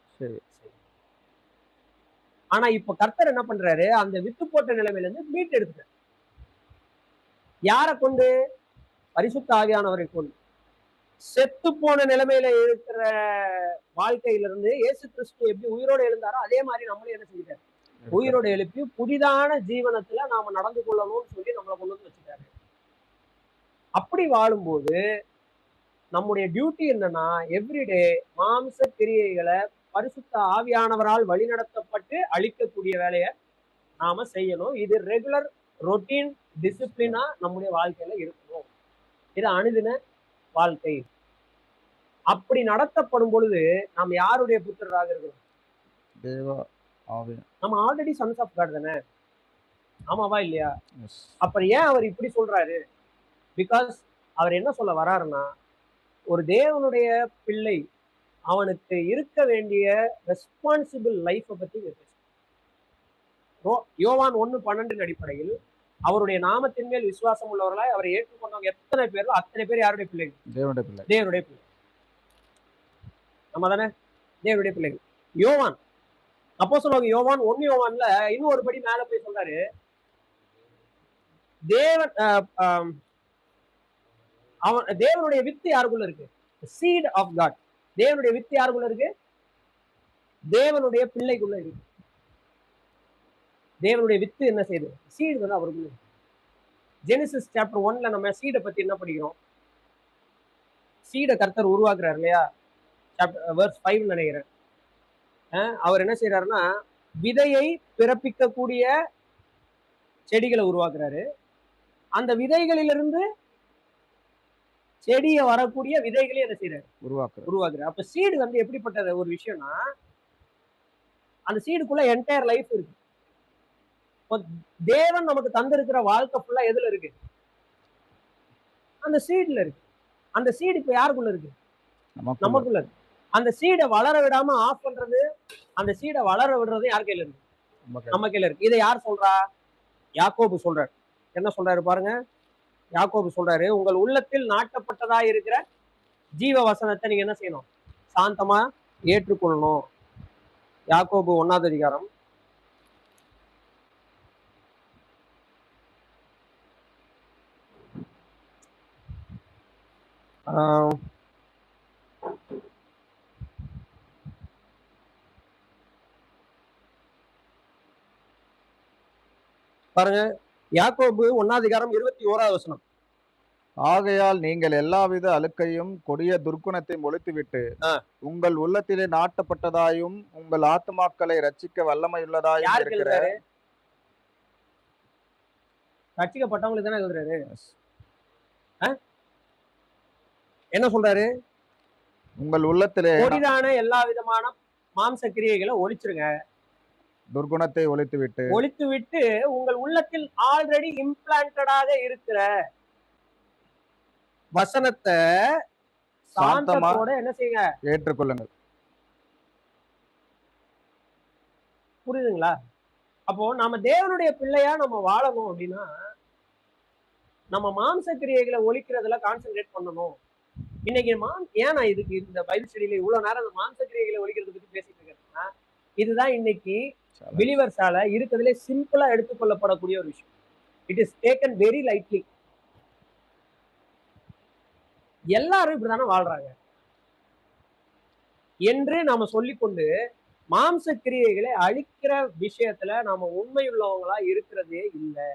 ஆனா இப்ப கர்த்தர் என்ன பண்றாரு? அந்த வித்து போட்ட நிலைமையில இருந்து மீட்டு எடுத்துட்டார். யாரை கொண்டு? பரிசுத்த ஆவியானவரை கொண்டு. செத்து போன நிலைமையில இருக்கிற வாழ்க்கையிலிருந்து இயேசு கிறிஸ்து எப்படி உயிரோடு எழுந்தாரோ அதே மாதிரி நம்மளும் என்ன செஞ்சுட்டாரு? உயிரோடு எழுப்பி புதிதான ஜீவனத்துல நாம நடந்து கொள்ளணும்னு சொல்லி நம்மளை கொண்டு வந்து வச்சுட்டாரு. அப்படி வாழும்போது நம்முடைய டியூட்டி என்னன்னா, எவ்ரிடே மாம்ச கிரியைகளை பரிசுத்த ஆவியானவரால் வழிநடத்தப்பட்டு அழிக்கக்கூடிய வேலையை நாம செய்யணும். இது ரெகுலர் ரொட்டீன் டிசிப்ளினா நம்முடைய வாழ்க்கையில இருக்கணும். இது அனுதின வாழ்க்கை. அப்படி நடத்தப்படும் பொழுது நாம் யாருடைய புத்திரராக இருக்கிறோம்? நம்ம ஆல்ரெடி சன்ஸ் ஆஃப் காட் தானே, ஆமாவா இல்லையா? அப்புறம் ஏன் அவர் இப்படி சொல்றாரு? பிகாஸ் அவர் என்ன சொல்ல வராருன்னா, ஒரு தேவனுடைய பிள்ளை அவனுக்கு இருக்க வேண்டிய ரெஸ்பான்சிபிள் லைஃபை பத்தி யோவான் 1:12 அடிப்படையில் அவருடைய நாமத்தின் மேல் விசுவாசம் உள்ளவர்களாய் அவரை ஏற்றுக்கொண்டவங்க எத்தனை பேரோ அத்தனை பேர் யாருடைய பிள்ளைகள்? தேவனுடைய பிள்ளை. நம்ம தானே தேவனுடைய பிள்ளைகள். யோவான் அப்போஸ்தலனாகிய யோவான் 1 யோவான்ல இன்னும் ஒரு படி மேல போய் சொல்றாரு, தேவன் தேவனுடைய வித்து யாருக்குள்ள இருக்கு? Seed of God. தேவனுடைய வித்து யாருக்குள்ள இருக்கு? தேவனுடைய பிள்ளைக்குள்ள இருக்கு. தேவனுடைய வித்து என்ன செய்யுது? சீடு வந்து அவருக்குள்ள இருக்கு. ஜெனிசிஸ் சாப்டர் 1ல நம்ம சீடை பத்தி என்ன படிக்கிறோம்? சீடை கர்த்தர் உருவாக்குறாரு இல்லையா? வெர்ஸ் 5 நினைக்கிறேன். அவர் என்ன செய்யறாருன்னா, விதையை பிறப்பிக்கக்கூடிய செடிகளை உருவாக்குறாரு. அந்த விதைகளிலிருந்து செடியை வரக்கூடிய விதைகளை என்ன செய்யறாரு? உருவாக்குறாரு. அப்ப சீடு வந்து எப்படிப்பட்ட ஒரு விஷயம்னா, அந்த சீடுக்குள்ள என்டையர் லைஃப் இருக்கு. தேவன் நமக்கு தந்திருக்கிற வாழ்க்கை ஃபுல்லா எதுல இருக்கு? அந்த சீட்ல இருக்கு. அந்த சீடு இப்ப யாருக்குள்ள இருக்கு? நமக்குள்ள இருக்கு. அந்த சீடை வளர விடாம ஆஃப் பண்றது, அந்த சீடை வளர விடுறது யார் கையில இருக்கு? நம்ம கையில இருக்கு. இதை யார் சொல்றா? யாக்கோபு சொல்றாரு. என்ன சொல்றாரு பாருங்க. யாக்கோபு சொல்றாரு, உங்கள் உள்ளத்தில் நாட்டப்பட்டதா இருக்கிற ஜீவ வசனத்தை நீங்க என்ன செய்யணும்? சாந்தமா ஏற்றுக்கொள்ளணும். யாக்கோபு 1வது அதிகாரம் 21வது வசனம். ஆகையால் நீங்கள் எல்லாவித அழுக்கையும் கொடிய துர்க்குணத்தையும் ஒழித்துவிட்டு உங்கள் உள்ளத்திலே நாட்டப்பட்டதாயும் உங்கள் ஆத்துமாக்களை ரட்சிக்க வல்லமையுள்ளதாயும் இருக்கிற, ரட்சிக்கப்பட்டவங்களுக்கு தானே எழுதுறாரு. என்ன சொல்றாரு? உங்கள் உள்ளத்திலே கொடிதான எல்லா விதமான மாம்ச கிரியைகளை ஒழிச்சிருங்க, துர்குணத்தை ஒழித்து விட்டு உங்கள் உள்ளத்தில் ஆல்ரெடி இம்ப்ளான்டடாக இருக்கிற வசனத்தை சாந்தத்தோட என்ன செய்யுங்க? ஏற்றுக்கொள்ளுங்கள். புரியுதுங்களா? அப்போ நாம தேவனுடைய பிள்ளையா நம்ம வாழணும் அப்படின்னா நம்ம மாம்ச கிரியைகளை ஒழிக்கிறதுல கான்சென்ட்ரேட் பண்ணணும். இன்னைக்கு ஏன் நான் இதுக்கு இந்த பைபிள் ஸ்டடியில இவ்வளவு நேரம் அந்த மாம்ச கிரியைகளை ஒழிக்கிறது பத்தி பேசிட்டு இருக்கேன்னா, இதுதான் இன்னைக்கு பிலீவர்ஸால இருக்கிறதுலே சிம்பிளா எடுத்துக்கொள்ளப்படக்கூடிய ஒரு விஷயம். It is taken very lightly. எல்லாரும் இப்படிதானே வாழ்றாங்க என்று நாம சொல்லிக்கொண்டு மாம்ச கிரியைகளை அழிக்கிற விஷயத்துல நாம உண்மையுள்ளவங்களா இருக்கிறதே இல்லை.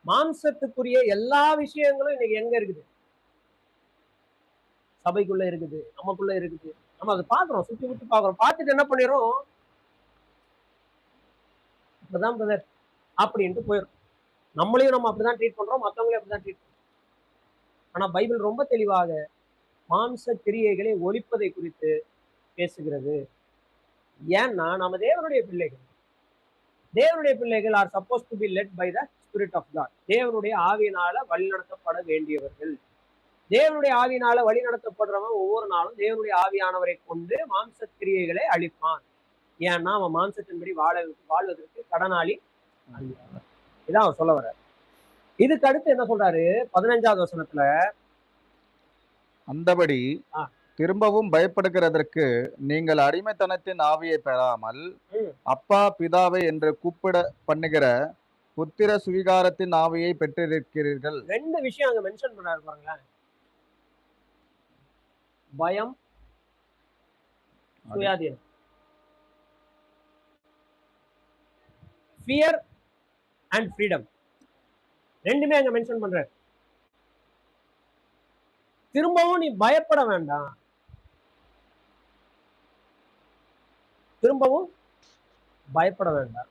மாம்சத்துக்குரிய எல்லா விஷயங்களும் இன்னைக்கு எங்க இருக்குது? சபைக்குள்ள இருக்குது, நமக்குள்ள இருக்குது. நம்ம அதை பாக்குறோம், சுத்தி சுத்தி பாக்குறோம். பார்த்துட்டு என்ன பண்ணிடுறோம்? இப்பதான் பிரதர் அப்படின்ட்டு போயிடும். நம்மளையும் நம்ம அப்படிதான் ட்ரீட் பண்றோம், மற்றவங்களையும் அப்படிதான் ட்ரீட் பண்றோம். ஆனா பைபிள் ரொம்ப தெளிவாக மாம்ச கிரியைகளை ஒழிப்பதை குறித்து பேசுகிறது. ஏன்னா நம்ம தேவனுடைய பிள்ளைகள். தேவனுடைய பிள்ளைகள் are supposed to be led by the spirit of God. தேவனுடைய ஆவியினால வழிநடத்தப்பட வேண்டியவர்கள். தேவனுடைய ஆவியினால வழி நடத்தப்படுறவன் ஒவ்வொரு நாளும் தேவனுடைய ஆவியானவரை கொண்டு மாம்ச கிரியைகளை அழிப்பான். ஏன்னா அவன் மாம்சத்தின்படி வாழ்வதற்கு கடனாளி. இதான் அவர் சொல்ல வர்றாரு. இதுக்கு அடுத்து என்ன சொல்றாரு 15வது வசனத்துல, அந்தபடி திரும்பவும் பயப்படுகிறதற்கு நீங்கள் அடிமைத்தனத்தின் ஆவியை பெறாமல் அப்பா பிதாவை என்று கூப்பிட பண்ணுகிற புத்திர சுவிகாரத்தின் ஆவியை பெற்றிருக்கிறீர்கள். 2 விஷயம் அங்க மென்ஷன் பண்றாரு பாருங்களேன். பயம், சுயாதீனம். ஃபியர் அண்ட் ஃப்ரீடம் ரெண்டுமே அங்க மென்ஷன் பண்றாரு. திரும்பவும் நீ பயப்பட வேண்டாம், திரும்பவும் பயப்பட வேண்டாம்.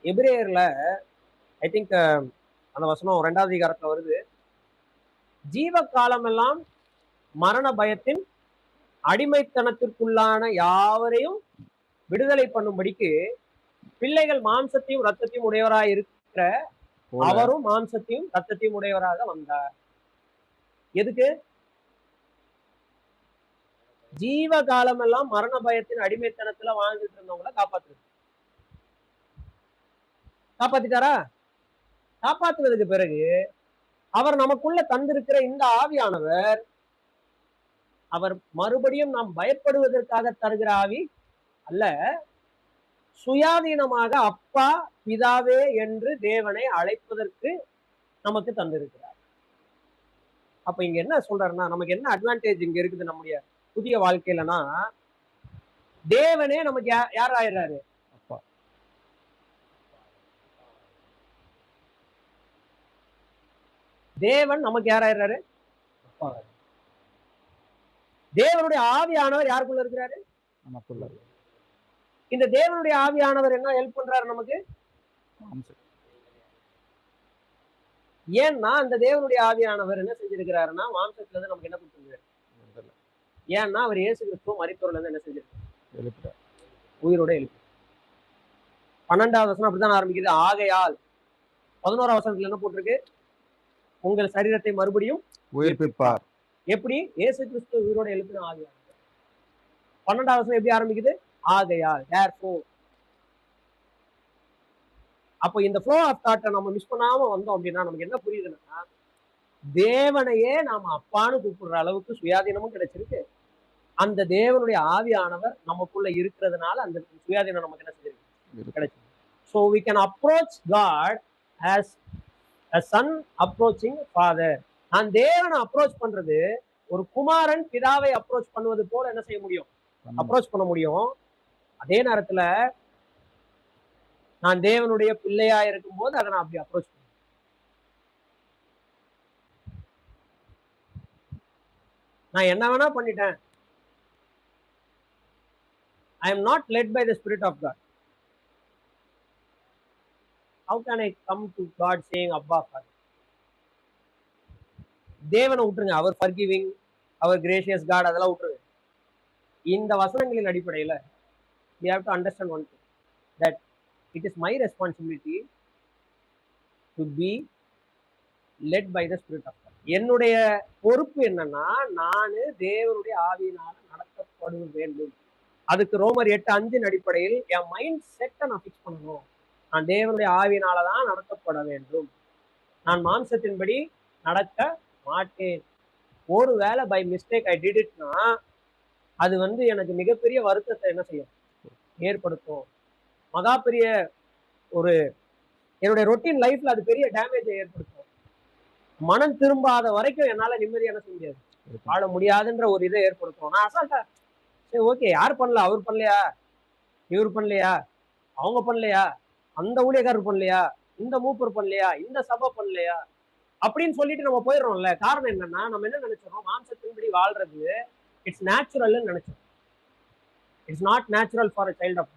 எபிரேயர்ல ஐ திங்க் அந்த வசனம் 2வது அதிகாரத்துல வருது. ஜீவ காலம் எல்லாம் மரண பயத்தின் அடிமைத்தனத்திற்குள்ளான யாவரையும் விடுதலை பண்ணும்படிக்கு பிள்ளைகள் மாம்சத்தையும் ரத்தத்தையும் உடையவராக இருக்கிற அவரும் மாம்சத்தையும் ரத்தத்தையும் உடையவராக வந்தார். எதுக்கு? ஜீவ காலம் எல்லாம் மரண பயத்தின் அடிமைத்தனத்துல வாழ்ந்துட்டு இருந்தவங்களை காப்பாத்திட்டாரா? காப்பாத்துவதற்கு பிறகு அவர் நமக்குள்ள தந்திருக்கிற இந்த ஆவியானவர், அவர் மறுபடியும் நாம் பயப்படுவதற்காக தருகிற ஆவி அல்ல, சுயாதீனமாக அப்பா பிதாவே என்று தேவனை அழைப்பதற்கு நமக்கு தந்திருக்கிறார். அப்ப இங்க என்ன சொல்றாருன்னா, நமக்கு என்ன அட்வான்டேஜ் இங்க இருக்குது நம்முடைய புதிய வாழ்க்கையிலனா, தேவனே நமக்கு யார் ஆயிடுறாரு? அப்பா. தேவன் நமக்கு யார் ஆயிடுறாரு? அப்பா. தேவனுடைய ஆவியானவர் யாருக்குள்ள இருக்கிறாரு? நமக்குள்ள. இந்த தேவனுடைய ஆவியானவர் என்ன ஹெல்ப் பண்றாரு நமக்கு? ஏன்னா அந்த தேவனுடைய ஆவியானவர் என்ன செஞ்சிருக்கிறாருன்னா, மாம்சத்துல இருந்து நமக்கு என்ன கொடுத்துருக்காரு? ஏன்னா அவர் இயேசு கிறிஸ்துவ மரித்தோர்ல இருந்து என்ன செஞ்சிருக்காரு? உயிரோட எழுப்பு. 12வது வசனம் அப்படித்தான் ஆரம்பிக்குது. ஆகையால் 11வது வசனத்துல என்ன போட்டிருக்கு? உங்கள் சரீரத்தை மறுபடியும் உயிர்ப்பிப்பார். எப்படி? இயேசு கிறிஸ்துவ உயிரோட எழுப்பின ஆவியானவர். 12வது வசனம் எப்படி ஆரம்பிக்குது? ஆகையால், therefore. அப்போ இந்த ஃப்ளோ ஆஃப் தாட்டை நம்ம மிஸ் பண்ணாம வந்தோம் அப்படின்னா நமக்கு என்ன புரியுதுன்னா, தேவனையே நாம அப்பான்னு கூப்பிடுற அளவுக்கு சுயாதீனமும் கிடைச்சிருக்கு. அந்த தேவனுடைய ஆவியானவர் நமக்குள்ள இருக்கிறதுனால அந்த சுயாதீனம் நமக்கு என்ன செஞ்சிருக்கு? கிடைச்சிருக்கு. So we can approach God as a son approaching father. நான் தேவனை அப்ரோச் பண்றது ஒரு குமாரன் பிதாவை அப்ரோச் பண்ணுவது போல என்ன செய்ய முடியும்? அப்ரோச் பண்ண முடியும். அதே நேரத்துல நான் தேவனுடைய பிள்ளையா இருக்கும் போது அதை நான் அப்படி அப்ரோச் பண்ணுவேன். நான் என்ன வேணா பண்ணிட்டேன். I am not led by the Spirit of God. How can I come to God saying Abba Father? தேவனை விட்டுருங்க, அவர் forgiving, அவர் gracious God, அதெல்லாம் விட்டுருங்க. இந்த வசனங்களின் அடிப்படையில் we have to understand one thing, that it is my responsibility to be led by the Spirit of God. என்னுடைய பொறுப்பு என்னன்னா, நானு தேவனுடைய ஆவியினால நடத்தப்பட வேண்டும். அதுக்கு ரோமர் 8:5 அடிப்படையில் என் மைண்ட் செட்டை நான் ஃபிக்ஸ் பண்ணணும். நான் தேவனுடைய ஆவியினாலதான் நடத்தப்பட வேண்டும். நான் மாம்சத்தின்படி நடக்க மாட்டேன். ஒருவேளை பை மிஸ்டேக் ஐ டிட் இட்னா அது எனக்கு மிகப்பெரிய வருத்தத்தை என்ன செய்யும்? ஏற்படுத்தும். மகா பெரிய ஒரு என்னுடைய ரொட்டீன் லைஃப்ல அது பெரிய டேமேஜை ஏற்படுத்தும். மனம் திரும்பாத வரைக்கும் என்னால நிம்மதியான செய்ய முடியாது, வாழ முடியாதுன்ற ஒரு இதை ஏற்படுத்தும். நான் அசால்ட்டா சரி ஓகே, யார் பண்ணல? அவர் பண்ணலையா? இவர் பண்ணலையா? அவங்க பண்ணலையா? அந்த ஊழியக்காரர் பண்ணலையா? இந்த மூப்பர் பண்ணலையா? இந்த சபை பண்ணலையா? அப்படின்னு சொல்லிட்டு நம்ம போயிடுறோம்ல. காரணம் என்னன்னா, நம்ம என்ன நினைச்சிடறோம்? மாம்சத்தின்படி வாழ்றது இட்ஸ் நேச்சுரல்னு நினைச்சோம். It's not natural for a child of.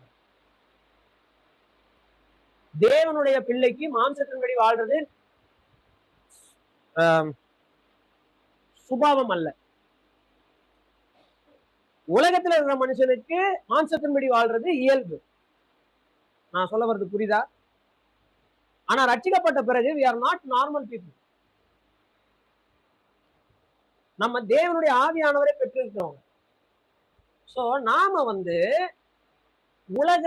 தேவனுடைய பிள்ளைக்கு மாம்சத்தின்படி வாழ்றது சுபாவம் அல்ல. உலகத்துல இருக்கிற மனுஷனுக்கு மாம்சத்தின்படி வாழ்றது இயல்பு. நான் சொல்ல வர்றது புரியுதா? ஆனா ரட்சிக்கப்பட்ட பிறகு we are not normal people. நம்ம தேவனுடைய ஆவியானவரை பெற்றிருக்கிறோம். சோ நாம உலக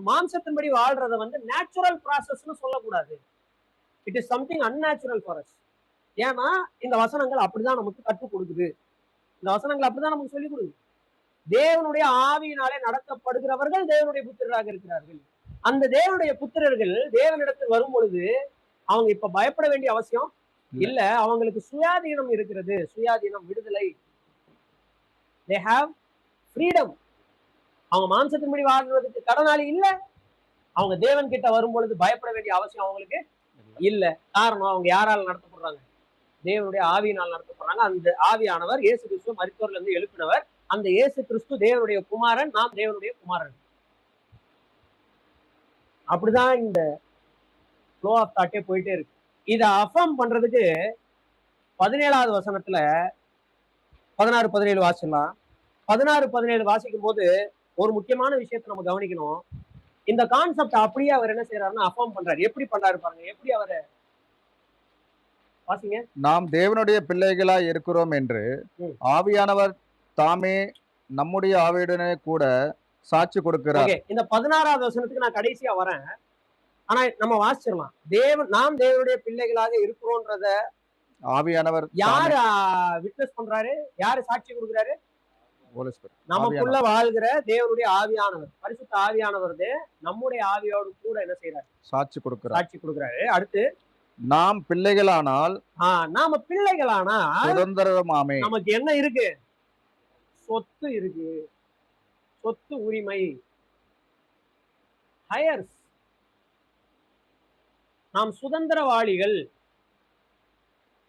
மாம்சத்தின்படி வாழ்றத நேச்சுரல் ப்ராசஸ்னு சொல்லக்கூடாது. It is something unnatural for us. ஏன்னா இந்த வசனங்கள் அப்படிதான் நமக்கு கற்றுக் கொடுக்குது. இந்த வசனங்கள் அப்படிதான் நமக்கு சொல்லிக் கொடுக்குது. தேவனுடைய ஆவியினாலே நடத்தப்படுகிறவர்கள் தேவனுடைய புத்திரராக இருக்கிறார்கள். அந்த தேவனுடைய புத்திரர்கள் தேவனிடத்தில் வரும் பொழுது அவங்க இப்ப பயப்பட வேண்டிய அவசியம் இல்ல. அவங்களுக்கு சுயாதீனம் இருக்கிறது. சுயாதீனம், விடுதலை. they have freedom. அவங்க மாம்சத்தின்படி வாழ்றதுக்கு கடனாளி இல்ல. அவங்க தேவன் கிட்ட வரும் பொழுது பயப்பட வேண்டிய அவசியம் அவங்களுக்கு இல்ல. காரணம் அவங்க யாரால நடத்தப்படுறாங்க? தேவனுடைய ஆவியினால் நடத்தப்படுறாங்க. அந்த ஆவியானவர் இயேசு கிறிஸ்து மரித்தோர்ல இருந்து எழுப்பினவர். அந்த இயேசு கிறிஸ்து தேவனுடைய குமாரன், நாம் தேவனுடைய குமாரன். அப்படிதான் இந்த ஃப்ளோ ஆஃப் தாட்டே போயிட்டே இருக்கு. இதை அஃபர்ம் பண்றதுக்கு 17வது வசனத்துல 16-17 வாசிக்கலாம். 16-17 வாசிக்கும் போது ஒரு முக்கியமான விஷயத்தை நம்ம கவனிக்கணும். இந்த கான்செப்ட் அப்படியே அவர் என்ன செய்யறாருன்னா அஃபர்ம் பண்றாரு. எப்படி பண்றாரு பாருங்க. எப்படி அவரை வாசிங்க. நாம் தேவனுடைய பிள்ளைகளாய் இருக்கிறோம் என்று ஆவியானவர் தாமே நம்முடைய ஆவியுடனே கூட சாட்சி கொடுக்கிறார். இந்த 16வது வசனத்துக்கு நான் கடைசியா வரேன். ஆனா நம்ம வாசிச்சிடலாம். நாம் தேவனுடைய பிள்ளைகளாக இருக்கிறோன்றத ஆவியானவர் யாரு விட்னஸ் பண்றாரு? யாரு சாட்சி கொடுக்கிறாரு? நமக்குள்ள வாழ்கிற தேவனுடைய ஆவியானவர், பரிசுத்த ஆவியானவர் நம்முடைய ஆவியோடு கூட என்ன செய்யறாரு? சாட்சி கொடுக்கிறாரு. அடுத்து நாம் பிள்ளைகளானால் நாம பிள்ளைகளானால் சுதந்திரமாமே. நமக்கு என்ன இருக்கு? சொத்து இருக்கு. சொத்து உரிமை, ஹயர்ஸ். நாம் சுதந்திரவாளிகள்.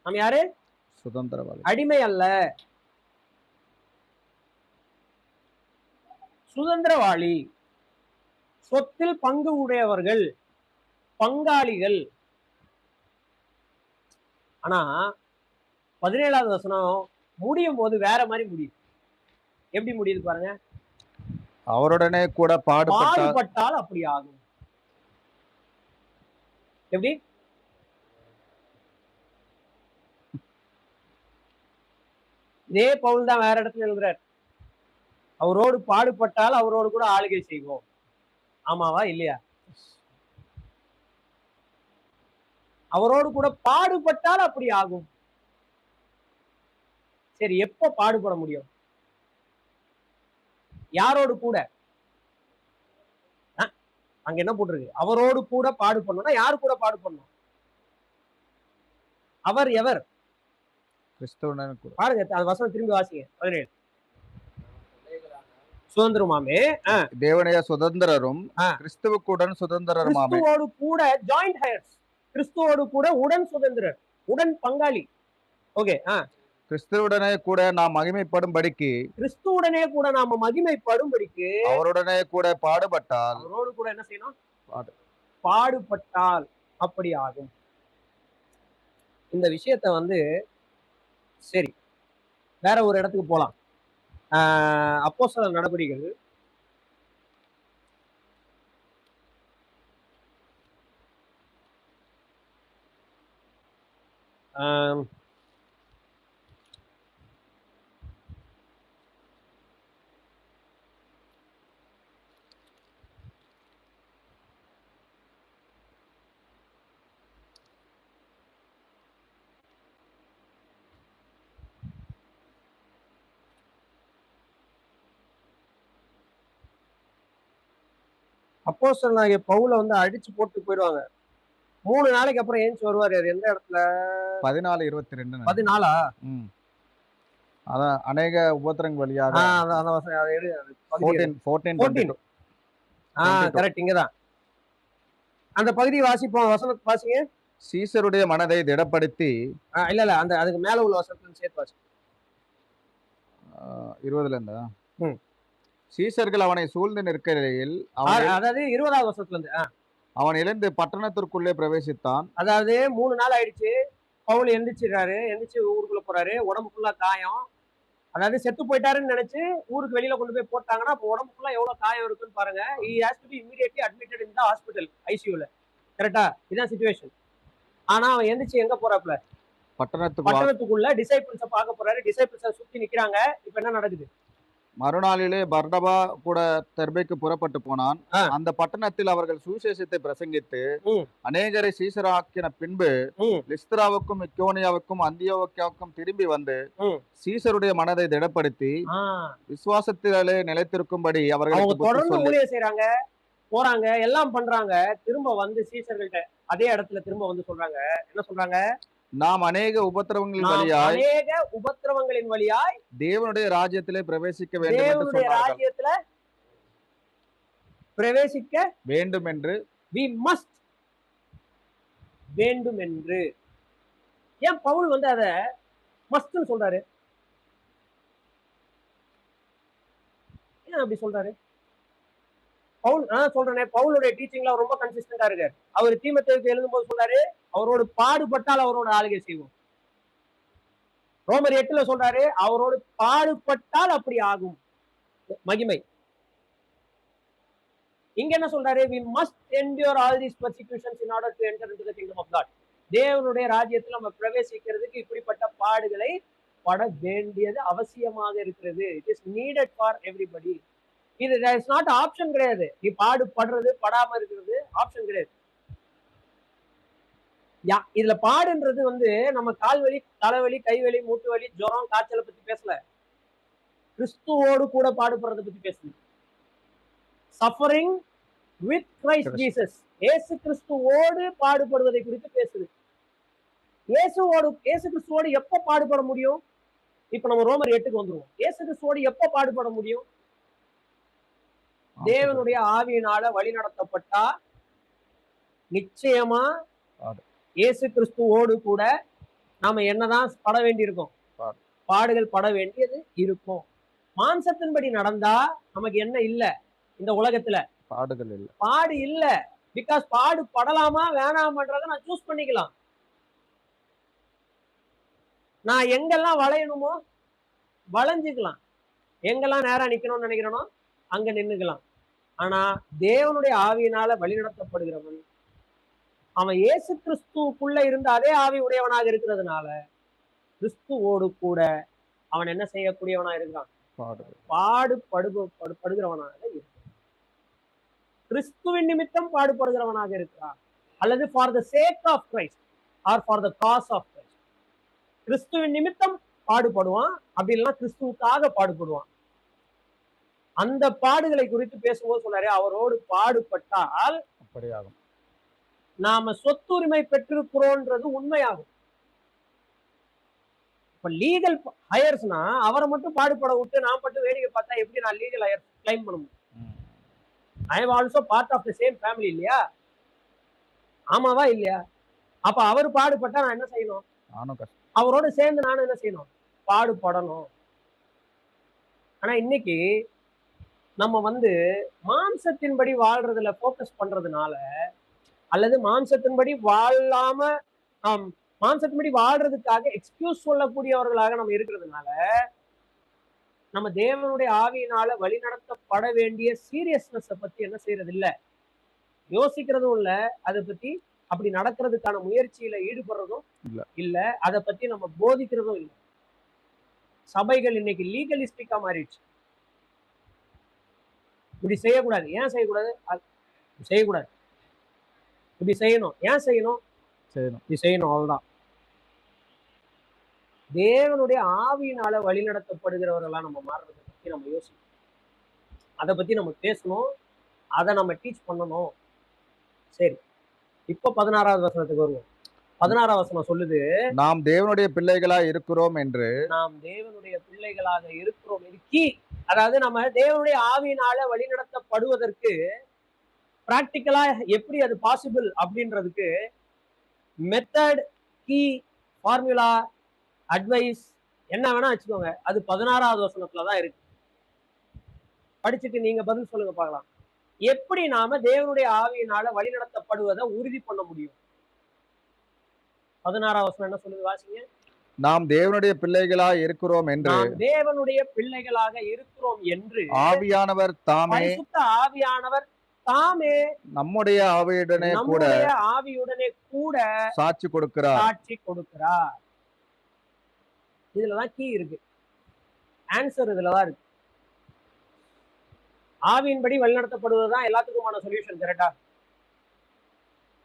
நாம் யாரு? சுதந்திரவாளி. அடிமை அல்ல, சுதந்திரவாளி. சொத்தில் பங்கு உடையவர்கள், பங்காளிகள். ஆனா 17வது வசனம் முடியும் போது வேற மாதிரி முடியுது. எப்படி முடியுது பாருங்க. அவருடனே கூட பாடுபட்டால் அப்படி ஆகும். எப்படி? இதே பவுல் தான் வேற இடத்துல எழுதுறார். அவரோடு பாடுபட்டால் அவரோடு கூட ஆளுகை செய்வோம். ஆமாவா இல்லையா? அவரோடு கூட பாடுபட்டால் அப்படி ஆகும். சரி, எப்ப பாடுபட முடியும்? யாரோடு கூட? அங்க என்ன போட்டிருக்கு? அவரோடு கூட பாடுபடணும்னா யாரு கூட பாடுபடணும்? அவர் எவர்? கிறிஸ்துவுடன் கூட. பாருங்க, அந்த வசனம் திரும்பி வாசிங்க. 17. சுதந்திரமாமே. தேவனுடைய சுதந்திரரும் கிறிஸ்துவுக்குடன் சுதந்திரருமாமே. கிறிஸ்துவோடு கூட ஜாயிண்ட் ஹயர்ஸ். கிறிஸ்துவோடு கூட உடன் சுதந்திரர், உடன் பங்காளி. ஓகே. கிறிஸ்துவுடனே கூட நாம் மகிமைப்படும்படிக்கு, கிறிஸ்துவுடனே கூட நாம மகிமைப்படும்படிக்கு அவருடனே கூட பாடுபட்டால், அவரோடு கூட என்ன செய்யணும்? பாடுபட்டால் அப்படி ஆகும். இந்த விஷயத்த சரி, வேற ஒரு இடத்துக்கு போலாம். அப்போஸ்தலர் நடபடிகள் 'அப்போஸ்தலனாகிய பவுல அடிச்சு போட்டு போயிடுவாங்க. 3 நாளைக்கு அப்புறம் ஏஞ்சி வருவாரு. அது எந்த இடத்துல? 14:22. 14ஆ? அதான் அநேக உபத்திரங்கள் வழியாக. கரெக்ட். இங்கதான் அந்த பகுதியை வாசிப்போம். வசனத்தை வாசிங்க. சீசருடைய மனதை திடப்படுத்தி. இல்ல அந்த அதுக்கு மேல உள்ள வசனத்தை சேர்த்து வாசி. 20ல இருந்தா சீசர்கள் அவனை சூழ்ந்து நிற்கையில், அதாவது 20வது வசனத்துல இருந்து அவன் எழுந்து பட்டணத்திற்குள்ளே பிரவேசித்தான். அதாவது 3 நாள் ஆயிடுச்சு. பவுல் எந்திரிச்சிடுறாரு. எந்திரிச்சு ஊருக்குள்ள போறாரு. உடம்பு ஃபுல்லா காயம். அதாவது செத்து போயிட்டாருன்னு நினைச்சு ஊருக்கு வெளியில கொண்டு போய் போட்டாங்கன்னா அப்போ உடம்புக்குள்ள எவ்வளவு காயம் இருக்குன்னு பாருங்க. he has to be immediately admitted in the hospital, ICUல. கரெக்டா? இதான் சிச்சுவேஷன். ஆனா அவன் எந்திரிச்சு எங்க போறாப்ல? பட்டணத்துக்குள்ள டிசைபிள்ஸ பார்க்க போறாரு. டிசைபிள்ஸ சுத்தி நிக்கிறாங்க. இப்ப என்ன நடக்குது? மறுநாளிலே பர்னபா கூட தெர்பைக்கு புறப்பட்டு போனான். அந்த பட்டணத்தில் அவர்கள் சுவிசேஷத்தை பிரசங்கித்து அநேகரை சீசராக்கின பின்பு லிஸ்திராவுக்கும் இக்கோனியாவுக்கும் அந்தியோக்கியாவுக்கும் திரும்பி வந்து சீசருடைய மனதை திடப்படுத்தி விசுவாசத்திலே நிலைத்திருக்கும்படி அவர்களுக்கு தொடர்ந்து ஊழியம் செய்றாங்க, போறாங்க, எல்லாம் பண்றாங்க. திரும்ப வந்து சீசர்கள்ட்ட அதே இடத்துல திரும்ப வந்து சொல்றாங்க. என்ன சொல்றாங்க? நாம் அநேக உபத்திரவங்களின் வழியாய் தேவனுடைய ராஜ்யத்திலே பிரவேசிக்க வேண்டும் என்று சொன்னார்கள். ராஜ்யத்தில பிரவேசிக்க வேண்டும் என்று we must வேண்டும் என்று. ஏன் பவுல் வந்து அத மஸ்ட்னு சொல்றாரு? ஏன் அப்படி சொல்றாரு? பவுல் சொல்றேனே, பவுலுடைய டீச்சிங்ல ரொம்ப கன்சிஸ்டன்டா இருக்காரு. அவர் தீமோத்தேயுக்கு எழுதும்போது சொல்றாரு, அவரோடு பாடுபட்டால் அவரோட ஆளுகை செய்வோம். ரோமர் 8ல சொல்றாரு, அவரோடு பாடுபட்டால் அப்படி ஆகும் மகிமை. இங்க என்ன சொல்றாரு? we must endure all these persecutions in order to enter into the kingdom of God. தேவனுடைய ராஜ்யத்தில் நம்ம பிரவேசிக்கிறதுக்கு இப்படிப்பட்ட பாடுகளை பட வேண்டியது அவசியமாக இருக்கிறது. it is needed for everybody. இது இஸ் நாட் ஆப்ஷன் கிடையாது. நீ பாடுபடுறது படாம இருக்கிறது ஆப்ஷன் கிடையாது. இதுல பாடுன்றது வந்து நம்ம கால்வலி, தலைவலி, கைவலி, மூட்டு வலி, ஜுரம், காய்ச்சலை பத்தி பேசல. கிறிஸ்துவோடு கூட பாடுபடுறதை பத்தி பேசல. சஃபரிங் வித் கிரைஸ்ட் ஜீசஸ், இயேசு கிறிஸ்துவோடு பாடுபடுவதை குறித்து பேசுது. இயேசு கிறிஸ்துவோடு எப்ப பாடுபட முடியும்? இப்ப நம்ம ரோமர் 8க்கு வந்துருவோம். இயேசு கிறிஸ்துவோடு எப்ப பாடுபட முடியும்? தேவனுடைய ஆவியினால வழி நடத்தப்பட்டா நிச்சயமா இயேசு கிறிஸ்துவோடு கூட நாம என்னதான் பட வேண்டி இருக்கும்? பாடுகள் பட வேண்டியது இருக்கும். மாம்சத்தின்படி நடந்தா நமக்கு என்ன இல்ல? இந்த உலகத்துல பாடுகள் இல்ல, பாடு இல்ல. பிகாஸ் பாடு படலாமா வேணாமன்றத நான் சூஸ் பண்ணிக்கலாம். நான் எங்கெல்லாம் வளையணுமோ வளைஞ்சுக்கலாம், எங்கெல்லாம் நேரா நிக்கணும்னு நினைக்கிறனோ அங்க நின்னுக்கலாம். ஆனா தேவனுடைய ஆவியினால வழிநடத்தப்படுகிறவன் அவன் இயேசு கிறிஸ்துக்குள்ள இருந்த அதே ஆவி உடையவனாக இருக்கிறதுனால கிறிஸ்துவோடு கூட அவன் என்ன செய்யக்கூடியவனா இருக்கிறான்? பாடுபடுகிறவனாக இருக்கிறான். கிறிஸ்துவின் நிமித்தம் பாடுபடுகிறவனாக இருக்கிறான், அல்லது for the sake of Christ or for the cause of Christ. கிறிஸ்துவின் நிமித்தம் பாடுபடுவான், அப்படி இல்லைன்னா கிறிஸ்துவுக்காக பாடுபடுவான். அந்த பாடுகளை குறித்து பேசும்போது சொல்றாரு, அவரோடு பாடுபட்டால் அப்படியாகும். நாம சொத்துரிமை பெற்றிருக்கிறோன்றது உண்மையாகும். இப்ப லீகல் ஹயர்ஸ்னா அவரை மட்டும் பாடுபட விட்டு நான் மட்டும் வேடிக்கை பார்த்தா எப்படி நான் லீகல் ஹயர் கிளைம் பண்ண முடியும்? I am also part of the same family இல்லையா? ஆமாவா இல்லையா? அப்ப அவர் பாடுபட்டா நான் என்ன செய்யணும்? அவரோட சேர்ந்து நானும் என்ன செய்யணும்? பாடுபடணும். ஆனா இன்னைக்கு நம்ம வந்து மாம்சத்தின்படி வாழ்றதுல போக்கஸ் பண்றதுனால, அல்லது மாம்சத்தின்படி வாழாம மாம்சத்தின்படி வாழ்றதுக்காக எக்ஸ்கியூஸ் சொல்லக்கூடியவர்களாக நம்ம இருக்கிறதுனால நம்ம தேவனுடைய ஆவியினால வழி நடத்தப்பட வேண்டிய சீரியஸ்னஸ் பத்தி என்ன செய்யறது இல்ல, யோசிக்கிறதும் இல்ல. அதை பத்தி அப்படி நடக்கிறதுக்கான முயற்சியில ஈடுபடுறதும் இல்ல. அதை பத்தி நம்ம போதிக்கிறதும் இல்லை. சபைகள் இன்னைக்கு லீகலிஸ்டிக்கா மாறிடுச்சு. இப்படி செய்யக்கூடாது, ஏன் செய்யக்கூடாது? செய்யக்கூடாது, இப்படி செய்யணும், ஏன் செய்யணும்? இப்படி செய்யணும், அவ்வளவுதான். தேவனுடைய ஆவியினால வழி நடத்தப்படுகிறவர்களா நம்ம மாறுறதை பத்தி நம்ம யோசிக்கணும், அதை பத்தி நம்ம பேசணும், அதை நம்ம டீச் பண்ணணும். சரி, இப்போ 16வது வசனத்துக்கு வருவோம். 16வது வசனம் சொல்லுது, நாம் தேவனுடைய பிள்ளைகளாக இருக்கிறோம் என்று. நாம் தேவனுடைய பிள்ளைகளாக இருக்கிறோம். இது கீ. அதாவது நம்ம தேவனுடைய ஆவியினால வழி நடத்தப்படுவதற்கு பிராக்டிக்கலா எப்படி அது பாசிபிள் அப்படின்றதுக்கு மெத்தட், கீ, ஃபார்முலா, அட்வைஸ் என்ன வேணா வச்சுக்கோங்க. அது 16வது வசனத்துலதான் இருக்கு. படிச்சுட்டு நீங்க பதில் சொல்லுங்க பார்க்கலாம். எப்படி நாம தேவனுடைய ஆவியினால வழிநடத்தப்படுவதை உறுதி பண்ண முடியும்? 16வது வசனம் என்ன சொல்லுது? வாசிங்க. நாம் தேவனுடைய பிள்ளைகளாய் இருக்கிறோம் என்று நாம் தேவனுடைய பிள்ளைகளாக இருக்கிறோம் என்று ஆவியானவர் தாமே பரிசுத்த ஆவியானவர் தாமே நம்முடைய ஆவியுடனே கூட நம்முடைய ஆவியுடனே கூட சாட்சி கொடுக்கிறார். சாட்சி கொடுக்கிறார். இதுலதான் கீ இருக்கு, ஆன்சர் இதுலதான் இருக்கு. ஆவியின்படி வழிநடத்தப்படுவதுதான் எல்லாத்துக்குமான சொல்யூஷன், கரெக்டா?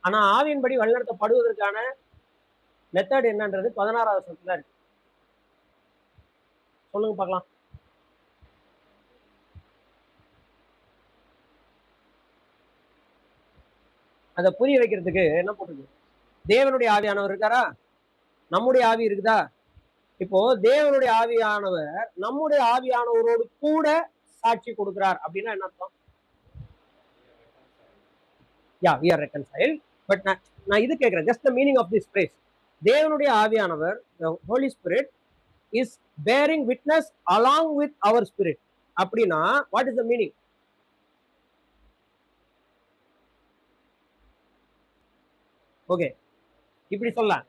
ஆனா ஆவியின்படி வழிநடத்தப்படுவதற்கான மெத்தட் என்னன்றது 16வது வசனத்துல இருக்கு. சொல்லுங்க பார்க்கலாம். அதை புரிய வைக்கிறதுக்கு என்ன போட்டுருக்கு? தேவனுடைய ஆவியானவர் இருக்காரா? நம்முடைய ஆவி இருக்குதா? இப்போ தேவனுடைய ஆவியானவர் நம்முடைய ஆவியானவரோடு கூட சாட்சி கொடுக்கிறார் அப்படின்னா என்ன அர்த்தம்? we are reconciled. பட் நான் இது கேட்கிறேன், just the meaning of this phrase. தேவனுடைய ஆவியானவர், the Holy Spirit is bearing witness along with our spirit அப்படின்னா what is the meaning? Okay, இப்படி சொல்லலாம்.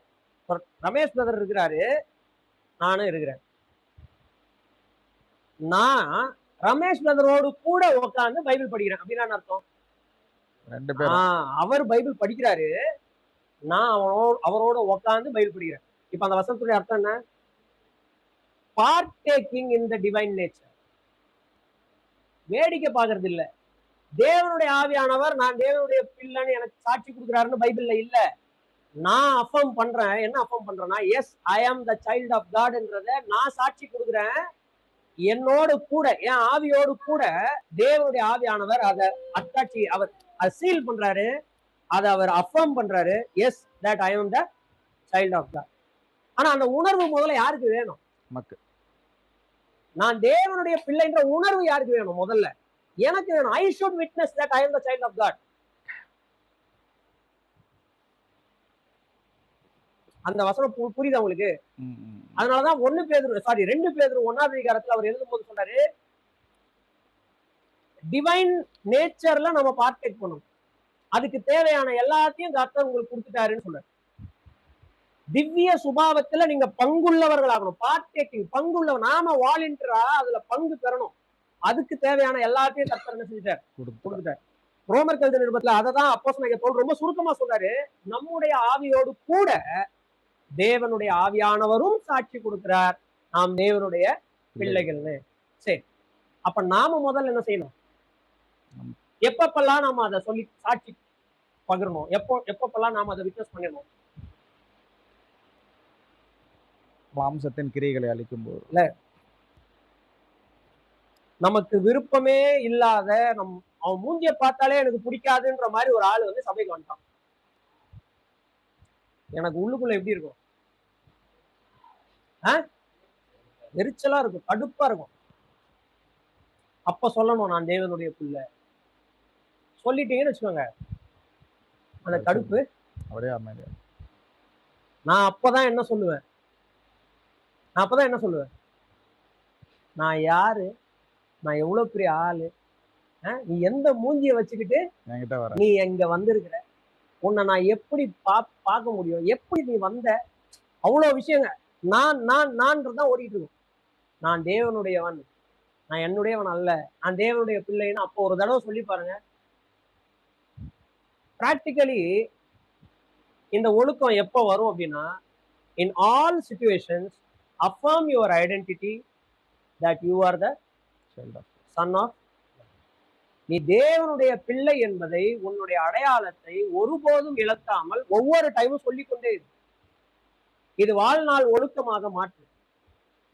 ரமேஷ் பிரதர் இருக்கிறாரு, நானும் இருக்கிறேன். நான் ரமேஷ் பிரதரோடு கூட உட்கார்ந்து பைபிள் படிக்கிறேன் அப்படின்னா என்ன அர்த்தம்? அவர் பைபிள் படிக்கிறாரு, நான் அவரோட உட்கார்ந்து பைபிள் படிக்கிறேன். இப்ப அந்த வசனத்துடைய அர்த்தம் என்ன? பார்ட்டேக்கிங் இன் த டிவைன் நேச்சர். வேடிக்கை பார்க்கறது இல்ல. தேவனுடைய ஆவியானவர் நான் தேவனுடைய பிள்ளைன்னு எனக்கு சாட்சி கொடுக்குறாருன்னு பைபிள்ல இல்ல. நான் அஃபர்ம் பண்றேன். என்ன அஃபர்ம் பண்றேன்னா, எஸ் ஐ ஆம் த சைல்ட் ஆஃப் காட்ன்றத நான் சாட்சி கொடுக்குறேன். என்னோடு கூட, என் ஆவியோடு கூட தேவனுடைய ஆவியானவர் அதை அத்தாட்சி, அவர் அதை சீல் பண்றாரு, அதை அவர் அஃபர்ம் பண்றாரு. எஸ் தட் ஐ ஆம் த சைல்ட் ஆஃப் காட். ஆனா அந்த உணர்வு முதல்ல யாருக்கு வேணும்? நான் தேவனுடைய பிள்ளைன்ற உணர்வு யாருக்கு வேணும்? முதல்ல எனக்கு வேணும். I should witness that I ஆம் த சைல்ட் ஆஃப் காட். அந்த வசனம் புரியுதா உங்களுக்கு? அதனாலதான் 2 பேதுரு 1வது அதிகாரத்துல அவர் எழுதும் போது சொல்றாரு, டிவைன் நேச்சர்ல நம்ம பார்ட்டேக் பண்ணணும். அதுக்கு தேவையான எல்லாத்தையும் கர்த்தர் உங்களுக்கு கொடுத்துட்டாருன்னு சொல்றாரு. திவ்ய சுபாவத்துல நீங்க பங்குள்ளவர்கள் ஆகணும். பார்ட்டேக்கிங், பங்குள்ளவர். நாம வாலண்டியரா அதுல பங்கு பெறணும். அதுக்கு தேவையான எல்லாத்தையும் கர்த்தர் என்ன செஞ்சுட்டார்? கொடுத்துட்டார். ரோமர் கழுத நிருபத்துல அததான் அப்போஸ்தலனாகிய பவுல் ரொம்ப சுருக்கமா சொல்றாரு. நம்முடைய ஆவியோடு கூட தேவனுடைய ஆவியானவரும் சாட்சி கொடுக்கிறார், நாம் தேவனுடைய பிள்ளைகள்னு. சரி, அப்ப நாம முதல்ல என்ன செய்யணும்? எப்பப்பெல்லாம் நாம அதை சொல்லி சாட்சி பகிரணும்? எப்பப்பெல்லாம் நாம அதை விட்னஸ் பண்ணிடணும்? மாம்சத்தின் கிரியைகளை அளிக்கும் போது இல்ல, நமக்கு விருப்பமே இல்லாத, அவன் மூஞ்சிய பார்த்தாலே எனக்கு பிடிக்காதுன்ற மாதிரி ஒரு ஆளு வந்து சபைக்கு வந்துட்டான். எனக்கு உள்ளுக்குள்ள எப்படி இருக்கும்? எரிச்சலா இருக்கும், கடுப்பா இருக்கும். அப்ப சொல்லணும், நான் தேவனுடைய பிள்ளை. சொல்லிட்டீங்கன்னு வச்சுக்கோங்க, அந்த கடுப்பு அப்படியே அமைதியா. நான் அப்பதான் என்ன சொல்லுவேன்? நான் யாரு? நான் எவ்வளவு பெரிய ஆளு? நீ எந்த மூஞ்சிய வச்சுக்கிட்டு நீ எங்க வந்திருக்கிற? உன்னை நான் எப்படி பார்க்க முடியும்? எப்படி நீ வந்த? அவ்வளவு விஷயங்க. நான்றதான் ஓடிட்டு இருக்கும். நான் தேவனுடையவன், நான் என்னுடையவன் அல்ல, நான் தேவனுடைய பிள்ளைன்னு அப்போ ஒரு தடவை சொல்லி பாருங்க. பிராக்டிக்கலி இந்த ஒழுக்கம் எப்ப வரும் அப்படின்னா, in all situations affirm your identity that you are the son of. நீ தேவனுடைய பிள்ளை என்பதை, உன்னுடைய அடையாளத்தை ஒருபோதும் இழக்காமல் ஒவ்வொரு டைமும் சொல்லிக்கொண்டே இரு. இது வாழ்நாள் ஒழுக்கமாக மாற்று.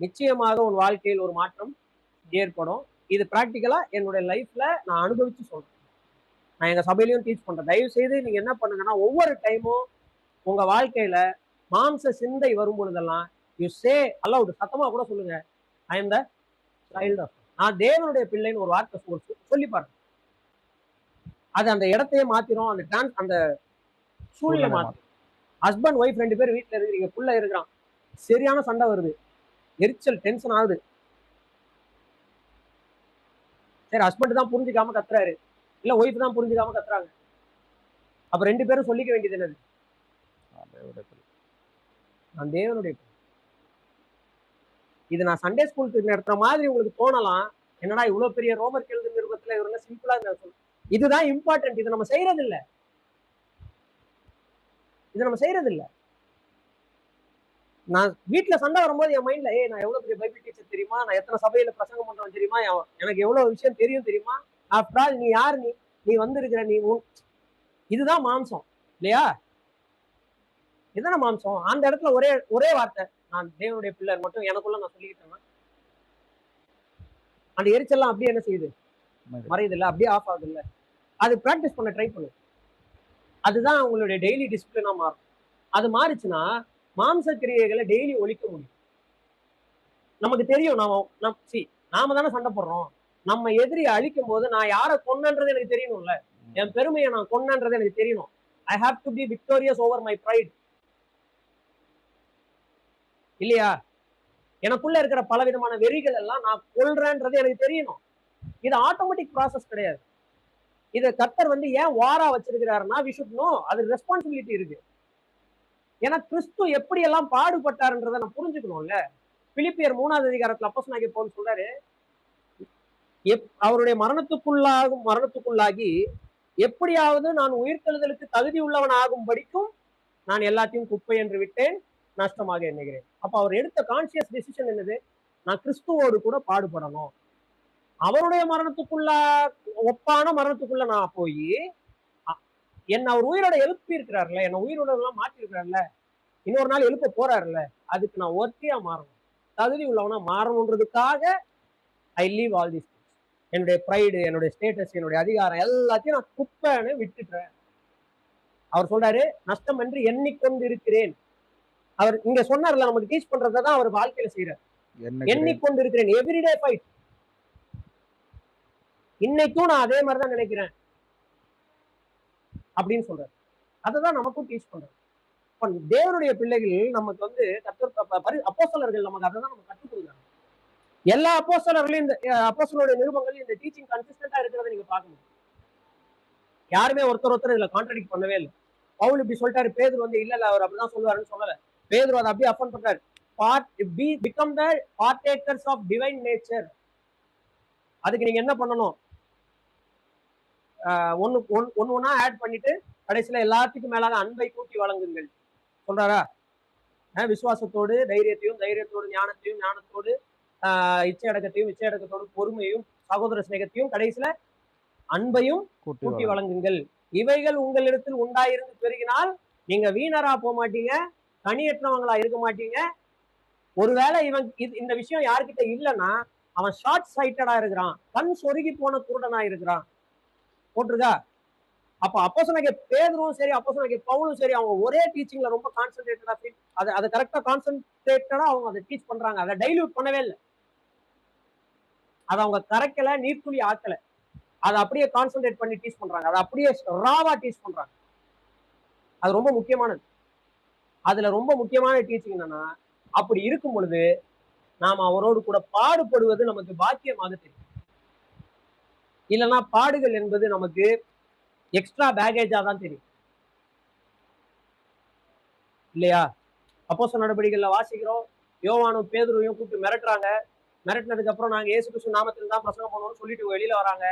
நிச்சயமாக உன் வாழ்க்கையில் ஒரு மாற்றம் ஏற்படும். இது பிராக்டிக்கலா என்னுடைய லைஃப்ல நான் அனுபவிச்சு சொல்றேன். நான் எங்க சபையிலையும் டீச் பண்றேன். தயவு செய்து நீங்க என்ன பண்ணுங்கன்னா, ஒவ்வொரு டைமும் உங்க வாழ்க்கையில மாம்ச சிந்தை வரும் பொழுதெல்லாம் யூ சே அலவுட், சத்தமா கூட சொல்லுங்க, I am the child of, நான் தேவனுடைய பிள்ளைன்னு ஒரு வார்த்தை சொல்லி பாருங்க. அது அந்த இடத்தையே மாத்திரும், அந்த சூழ்நிலை மாத்திரும். ஹஸ்பண்ட் ஒய்ஃப் 2 பேர் வீட்டுல இருக்கிறீங்க, புள்ள இருக்கிறான், சரியான சண்டை வருது, எரிச்சல், டென்ஷன் ஆகுது. சரி, ஹஸ்பண்ட் தான் புரிஞ்சுக்காம கத்துறாரு, இல்ல ஒய்ஃப் தான் புரிஞ்சுக்காம கத்துறாங்க. அப்ப 2 பேரும் சொல்லிக்க வேண்டியது என்னது? நான் தேவனுடைய. இது நான் சண்டே ஸ்கூலுக்கு நடத்துற மாதிரி உங்களுக்கு தோணலாம். என்னடா இவ்வளவு பெரிய ரோமர் எழுது நிருபத்துல இவங்க சிம்பிளா இதுதான் இம்பார்ட்டன்ட். இதை நம்ம செய்யறது இல்ல. இதை நம்ம செய்யறது இல்ல. நான் வீட்டுல சண்டை வரும்போது என் மைண்ட்ல நான் எவ்வளவு பெரிய பைபிள் டீச்சர் தெரியுமா, நான் எத்தனை சபையில பிரசங்கம் பண்றேன் தெரியுமா, எனக்கு எவ்வளவு விஷயம் தெரியும் தெரியுமா, ஆஃப்டர் ஆல் நீ யார், நீ வந்திருக்கிற, இதுதான் மாம்சம் இல்லையா? இதுதான மாம்சம். அந்த இடத்துல ஒரே ஒரே வார்த்தை, நான் தேவனுடைய பிள்ளை மட்டும் எனக்குள்ள நான் சொல்லிக்கிட்டேன்னா அந்த எரிச்சல்லாம் அப்படியே என்ன செய்யுது, மறையுது இல்ல, அப்படியே ஆஃப் ஆகுது இல்ல. அது பிராக்டிஸ் பண்ண ட்ரை பண்ணு. அதுதான் உங்களுடைய டெய்லி டிசிப்ளினா மாறும். அது மாறிச்சுன்னா மாம்ச கிரியைகளை டெய்லி ஒழிக்க முடியும். நமக்கு தெரியும் நாம தானே சண்டை போடுறோம். நம்ம எதிரியை அழிக்கும் போது நான் யாரை கொன்னன்றது எனக்கு தெரியணும்ல. என் பெருமையை நான் கொன்னன்றது எனக்கு தெரியணும். I have to be victorious over my pride இல்லையா? எனக்குள்ள இருக்கிற பல விதமான வெறிகள் எல்லாம் நான் கொள்றேன்றது எனக்கு தெரியணும். இது ஆட்டோமேட்டிக் ப்ராசஸ் கிடையாது. இதை கர்த்தர் ஏன் வாரா வச்சிருக்கிறாருன்னா வி ஷுட் நோ, அது ரெஸ்பான்சிபிலிட்டி இருக்கு. ஏன்னா கிறிஸ்து எப்படி எல்லாம் பாடுபட்டாருன்றதை நான் புரிஞ்சுக்கணும்ல. பிலிப்பியர் 3வது அதிகாரத்துல அப்போஸ்தலனாகிய பவுல் சொல்றாரு, அவருடைய மரணத்துக்குள்ளாகி எப்படியாவது நான் உயிர்த்தெழுதலுக்கு தகுதி உள்ளவன் ஆகும்படிக்கும் நான் எல்லாத்தையும் குப்பை என்று விட்டேன், நஷ்டமாக எண்ணுகிறேன். அப்ப அவர் எடுத்த கான்சியஸ் டெசிஷன் என்னது, நான் கிறிஸ்துவோடு கூட பாடுபடணும். அவருடைய ஒப்பான மரணத்துக்குள்ள நான் போய் என்ன அவர் உயிரோட எழுப்பி இருக்கிறாருல, என்ன உயிரோட எல்லாம் மாற்றி இருக்கிறாருல, இன்னொரு நாள் எழுப்ப போறாருல்ல, அதுக்கு நான் ஒர்த்தியா மாறணும், தகுதி உள்ளவனா மாறணுன்றதுக்காக ஐ லீவ் ஆல் திஸ். என்னுடைய ப்ரைடு, என்னுடைய ஸ்டேட்டஸ், என்னுடைய அதிகாரம் எல்லாத்தையும் நான் குப்பைன்னு விட்டுட்டேன். அவர் சொல்றாரு, நஷ்டம் என்று எண்ணிக்கொண்டு இருக்கிறேன். அவர் இங்க சொன்னார்ல, நமக்கு டீச் பண்றதான் அவர் வாழ்க்கையில செய்யறார். எண்ணிக்கொண்டு இருக்கிறேன், எவ்ரிடே ஃபைட். இன்னைக்கும் நான் அதே மாதிரிதான் நினைக்கிறேன் அப்படின்னு சொல்றாரு. அததான் நமக்கும் டீச் பண்றாரு. தேவனுடைய பிள்ளைகள் நமக்கு அப்போஸ்தலர்கள் நமக்கு அதை தான் நம்ம கற்றுக் கொடுக்குறாங்க. எல்லா அப்போஸ்தலர்களையும் இந்த அப்போஸ்தலருடைய நிருபங்கள் இந்த டீச்சிங் கன்சிஸ்டன்டா இருக்கிறத நீங்க பார்க்க முடியும். யாருமே ஒருத்தர் இதுல கான்ட்ராடிக்ட் பண்ணவே இல்லை. பவுல் இப்படி சொல்லிட்டாரு, பேதுரு இல்ல அவர் அப்படிதான் சொல்லுவாருன்னு சொல்லல. பேதுரு அதை அப்படியே அஃபர்ம் பண்றாரு. become the partakers of divine nature. அதுக்கு நீங்க என்ன பண்ணணும், ஒன்னா ஆட் பண்ணிட்டு கடைசியில எல்லாத்துக்கும் மேலாக அன்பை கூட்டி வழங்குங்கள் சொல்றாரா? விசுவாசத்தோடு தைரியத்தோடு ஞானத்தோடு இச்சையடக்கத்தோடு பொறுமையும் சகோதர சிநேகத்தையும் கடைசியில அன்பையும் கூட்டி வழங்குங்கள். இவைகள் உங்களிடத்தில் உண்டாயிருந்து பெருகினால் நீங்க வீணரா போக மாட்டீங்க, கனியற்றவங்களா இருக்க மாட்டீங்க. ஒருவேளை இந்த விஷயம் யாருக்கிட்ட இல்லைன்னா அவன் ஷார்ட் சைட்டடா இருக்கிறான், கண் சொருகி போன குருடனா இருக்கிறான் போட்டிருக்கா. அப்ப அப்போஸ்தலனாகிய பேதுருவும் சரி, அப்போஸ்தலனாகிய பவுலும் சரி, அவங்க ஒரே டீச்சிங்ல ரொம்ப கான்சென்ட்ரேட்டடா அதை கரெக்டா கான்சென்ட்ரேட்டடா அவங்க அதை டீச் பண்றாங்க. அதை டைல்யூட் பண்ணவே இல்லை, அதை அவங்க கரைக்கல, நீர்த்துளி ஆக்கல, அதை அப்படியே கான்சென்ட்ரேட் பண்ணி டீச் பண்றாங்க, அதை அப்படியே ராவா டீச் பண்றாங்க. அது ரொம்ப முக்கியமானது. அதுல ரொம்ப முக்கியமான டீச்சிங் என்னன்னா, அப்படி இருக்கும் பொழுது நாம அவரோடு கூட பாடுபடுவது நமக்கு பாக்கியமாக தெரியும். இல்லைன்னா பாடுகள் என்பது நமக்கு எக்ஸ்ட்ரா பேகேஜா தான் தெரியும் இல்லையா? அப்போஸ்தலர் நடவடிக்கைகள்ல வாசிக்கிறோம், யோவானும் பேதுருவையும் கூப்பிட்டு மிரட்டுறாங்க. மிரட்டினதுக்கு அப்புறம் நாங்க இயேசு கிறிஸ்து நாமத்தில் தான் பிரசங்கம் பண்ணுவோம்னு சொல்லிட்டு வெளியில வராங்க.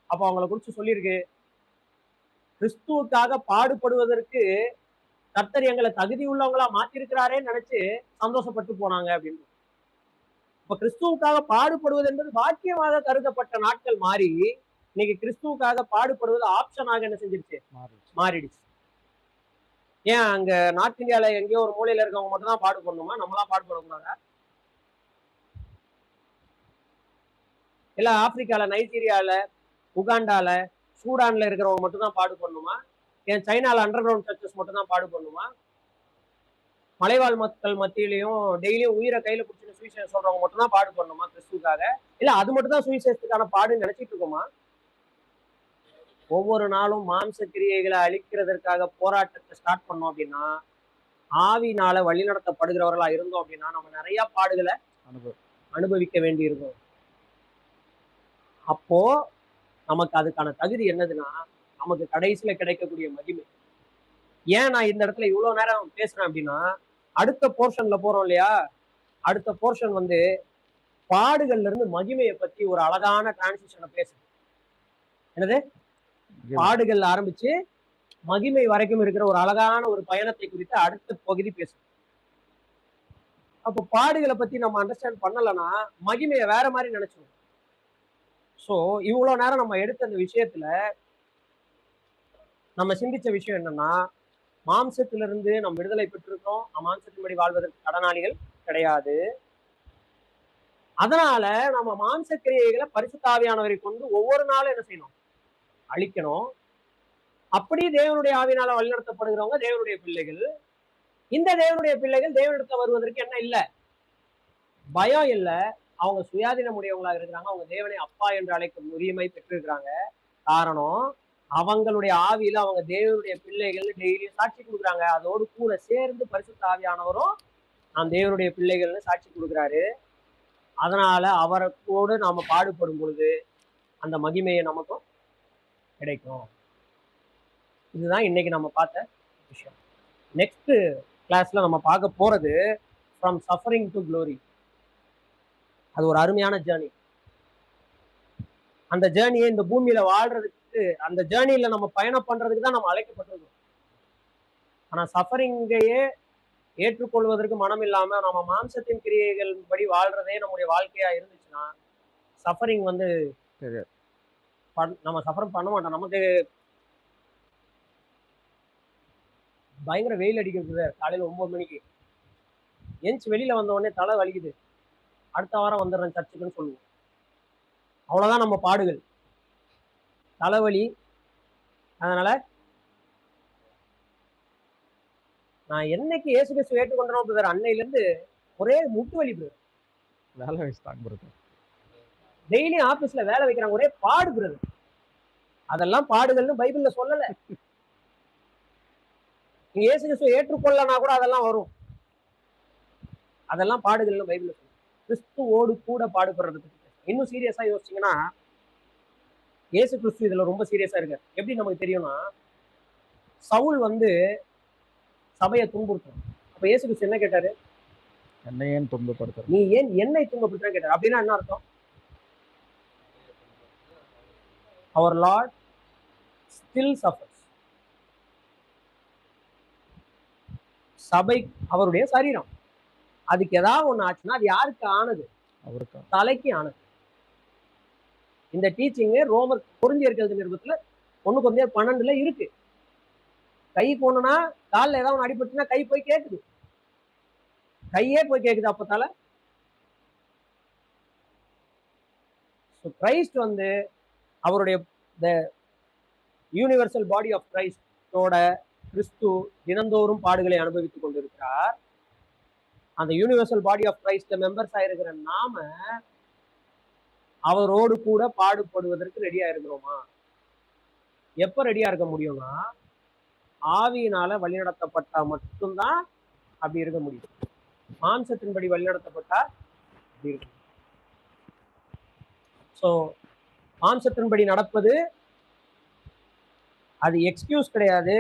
அப்போ அவங்கள குறிச்சு சொல்லியிருக்கு, கிறிஸ்துவுக்காக பாடுபடுவதற்கு கர்த்தர் எங்களை தகுதி உள்ளவங்களா மாத்திருக்கிறாரேன்னு நினைச்சு சந்தோஷப்பட்டு போனாங்க அப்படின்னு. இப்ப கிறிஸ்துவுக்காக பாடுபடுவது என்பது பாக்கியமாக கருதப்பட்ட நாட்கள் மாறி இன்னைக்கு கிறிஸ்துவுக்காக பாடுபடுவது ஆப்ஷனாக என்ன செஞ்சிருச்சு, மாறிடுச்சு. ஏன் அங்க நார்த் இந்தியால எங்கேயோ ஒரு மூலையில இருக்கவங்க மட்டும் தான் பாடுபடணுமா, நம்மளாம் பாடுபடக்கூடாதா? இல்ல ஆப்பிரிக்கால, நைஜீரியால, உகாண்டால, சூடான்ல இருக்கிறவங்க மட்டும் தான் பாடுபடணுமா? ஏன் சைனால அண்டர் கிரவுண்ட் சர்ச்சஸ் மட்டும் தான் பாடுபடணுமா? மலைவாழ் மக்கள் மத்தியிலையும் டெய்லியும் உயிரை கையில பிடிச்சிட்டு சுவிசேஷம் சொல்றவங்க மட்டும் தான் பாடுபடணுமா கிறிஸ்துக்காக? இல்ல அது மட்டும் தான் சுவிசேஷத்துக்கான பாடுன்னு நினைச்சிட்டு இருக்கோமா? ஒவ்வொரு நாளும் மாம்ச கிரியைகளை அழிக்கிறதற்காக போராட்டத்தை ஸ்டார்ட் பண்ணோம் அப்படின்னா, ஆவினால வழிநடத்தப்படுகிறவர்களா இருந்தோம் அப்படின்னா நம்ம நிறைய பாடுகளை அனுபவிக்க வேண்டி இருக்கும். அப்போ நமக்கு அதுக்கான தகுதி என்னதுன்னா, நமக்கு கடைசியில கிடைக்கக்கூடிய மகிமை. ஏன் நான் இந்த இடத்துல இவ்வளவு நேரம் பேசுறேன் அப்படின்னா, அடுத்த போர்ஷன்ல போறோம் இல்லையா, அடுத்த போர்ஷன் பாடுகள்ல இருந்து மகிமையை பத்தி ஒரு அழகான டிரான்சிஷனை பேசுது. என்னது? பாடுகள் ஆரம்பிச்சு மகிமை வரைக்கும் இருக்கிற ஒரு அழகான ஒரு பயணத்தை குறித்து அடுத்த பகுதி பேசுது. அப்போ பாடுகளை பத்தி நம்ம அண்டர்ஸ்டாண்ட் பண்ணலன்னா மகிமையை வேற மாதிரி நினைச்சிடும். சோ இவ்வளவு நேரம் நம்ம எடுத்த அந்த விஷயத்துல நம்ம சிந்திச்ச விஷயம் என்னன்னா, மாம்சத்திலிருந்து நம்ம விடுதலை பெற்றிருக்கோம். மாம்சத்தின்படி வாழ்வதற்கு கடனாளிகள் கிடையாது. அதனால நம்ம மாம்ச கிரியைகளை பரிசுத்த ஆவியானவரை கொண்டு ஒவ்வொரு நாளும் என்ன செய்யணும்? அழிக்கணும். அப்படி தேவனுடைய ஆவியினால வழிநடத்தப்படுகிறவங்க தேவனுடைய பிள்ளைகள். இந்த தேவனுடைய பிள்ளைகள் தேவனிடத்துல வருவதற்கு என்ன இல்ல? பயம் இல்ல. அவங்க சுயாதீனம் உடையவங்களாக இருக்கிறாங்க. அவங்க தேவனை அப்பா என்று அழைக்கும் உரிமை பெற்றிருக்கிறாங்க. காரணம், அவங்களுடைய ஆவியில அவங்க தேவனுடைய பிள்ளைகள் டெய்லியும் சாட்சி கொடுக்குறாங்க. அதோடு கூட சேர்ந்து பரிசுத்த ஆவியானவரும் நான் தேவனுடைய பிள்ளைகள்னு சாட்சி கொடுக்குறாரு. அதனால அவரோடு நாம பாடுபடும் பொழுது அந்த மகிமையை நமக்கும் கிடைக்கும். இதுதான் இன்னைக்கு நம்ம பார்த்த விஷயம். நெக்ஸ்ட் கிளாஸ்ல நம்ம பார்க்க போறது ஃப்ரம் சஃபரிங் டு க்ளோரி. அது ஒரு அருமையான ஜேர்னி. அந்த ஜேர்னியை இந்த பூமியில வாழ்றதுக்கு, அந்த ஜேர்னியில நம்ம பயணம் பண்றதுக்கு தான் நம்ம அழைக்கப்பட்டிருக்கோம். ஆனா சஃபரிங்கையே ஏற்றுக்கொள்வதற்கு மனம் இல்லாம நம்ம மாம்சத்தின் கிரியைகள் படி வாழ்றதே நம்முடைய வாழ்க்கையா இருந்துச்சுன்னா சஃபரிங் வந்து நம்ம சஃபர் பண்ண மாட்டோம். நமக்கு பயங்கர வெயில் அடிக்கிறது காலையில 9 மணிக்கு எந்திச்சு வெளியில வந்த உடனே தலை வலிக்குது, அடுத்த வாரம் வந்துடுறேன் சர்ச்சுக்குன்னு சொல்லுவோம். அவ்வளவுதான் நம்ம பாடுகள், தலைவலி. அதனால நான் என்னைக்கு இயேசு கிறிஸ்து ஏற்றுக்கொண்டனோ பிரதர், அன்னையில இருந்து ஒரே முட்டு வலி பிரதர். வேலை வச்சுட்டாங்க பிரதர். டெய்லி ஆபீஸ்ல வேலை வைக்கிறாங்க, ஒரே பாடு பிரதர். அதெல்லாம் பாடுகள்னு பைபிள்ல சொல்லல. நீங்க இயேசு கிறிஸ்துவை ஏற்றுக்கொள்ளனா கூட அதெல்லாம் வரும். அதெல்லாம் பாடுகள்னு பைபிள்ல சொல்ல. கிறிஸ்துவோடு கூட பாடுபடுறதுக்கு இன்னும் சீரியஸா யோசிச்சீங்கன்னா இயேசு கிறிஸ்து இதுல ரொம்ப சீரியஸா இருக்காரு. எப்படி நமக்கு தெரியும்னா, சவுல் வந்து சபையை துன்புறுத்தும். அப்ப இயேசு கிறிஸ்து என்ன கேட்டாரு? என்னை ஏன் துன்பப்படுத்துற? நீ ஏன் என்னை துன்பப்படுத்துற கேட்டாரு. அப்படின்னா என்ன அர்த்தம்? அவர் லார்ட் ஸ்டில் சஃபர்ஸ். சபை அவருடைய சரீரம், அதுக்கு ஏதாவது ஒண்ணு ஆச்சுன்னா அது யாருக்கு ஆனது? அவருக்கு, தலைக்கு ஆனது. இந்த டீச்சிங் ரோமர் கொரிந்தியர்கள் நிருபத்துல 1 கொரிந்தியர் 12 இருக்கு. கை போனா காலில் ஏதாவது அடிபட்டுனா கை போய் கேக்குது, கையே போய் கேக்குது. அப்ப தலை. கிரைஸ்ட் வந்து அவருடைய யூனிவர்சல் பாடி ஆஃப் கிரைஸ்டோட கிறிஸ்து தினந்தோறும் பாடுகளை அனுபவித்துக் கொண்டிருக்கிறார். அந்த யூனிவர்சல் பாடி ஆஃப் கிரைஸ்ட்ல மெம்பர்ஸ் ஆயிருக்கிற நாம அவரோடு கூட பாடுபடுவதற்கு ரெடியா இருக்கிறோமா? எப்ப ரெடியா இருக்க முடியும்னா, ஆவியினால வழிநடத்தப்பட்டா மட்டும்தான் அப்படி இருக்க முடியும். மாம்சத்தின்படி வழிநடத்தப்பட்டா அப்படி இருக்கு. ஸோ மாம்சத்தின்படி நடப்பது அது எக்ஸ்கியூஸ் கிடையாது.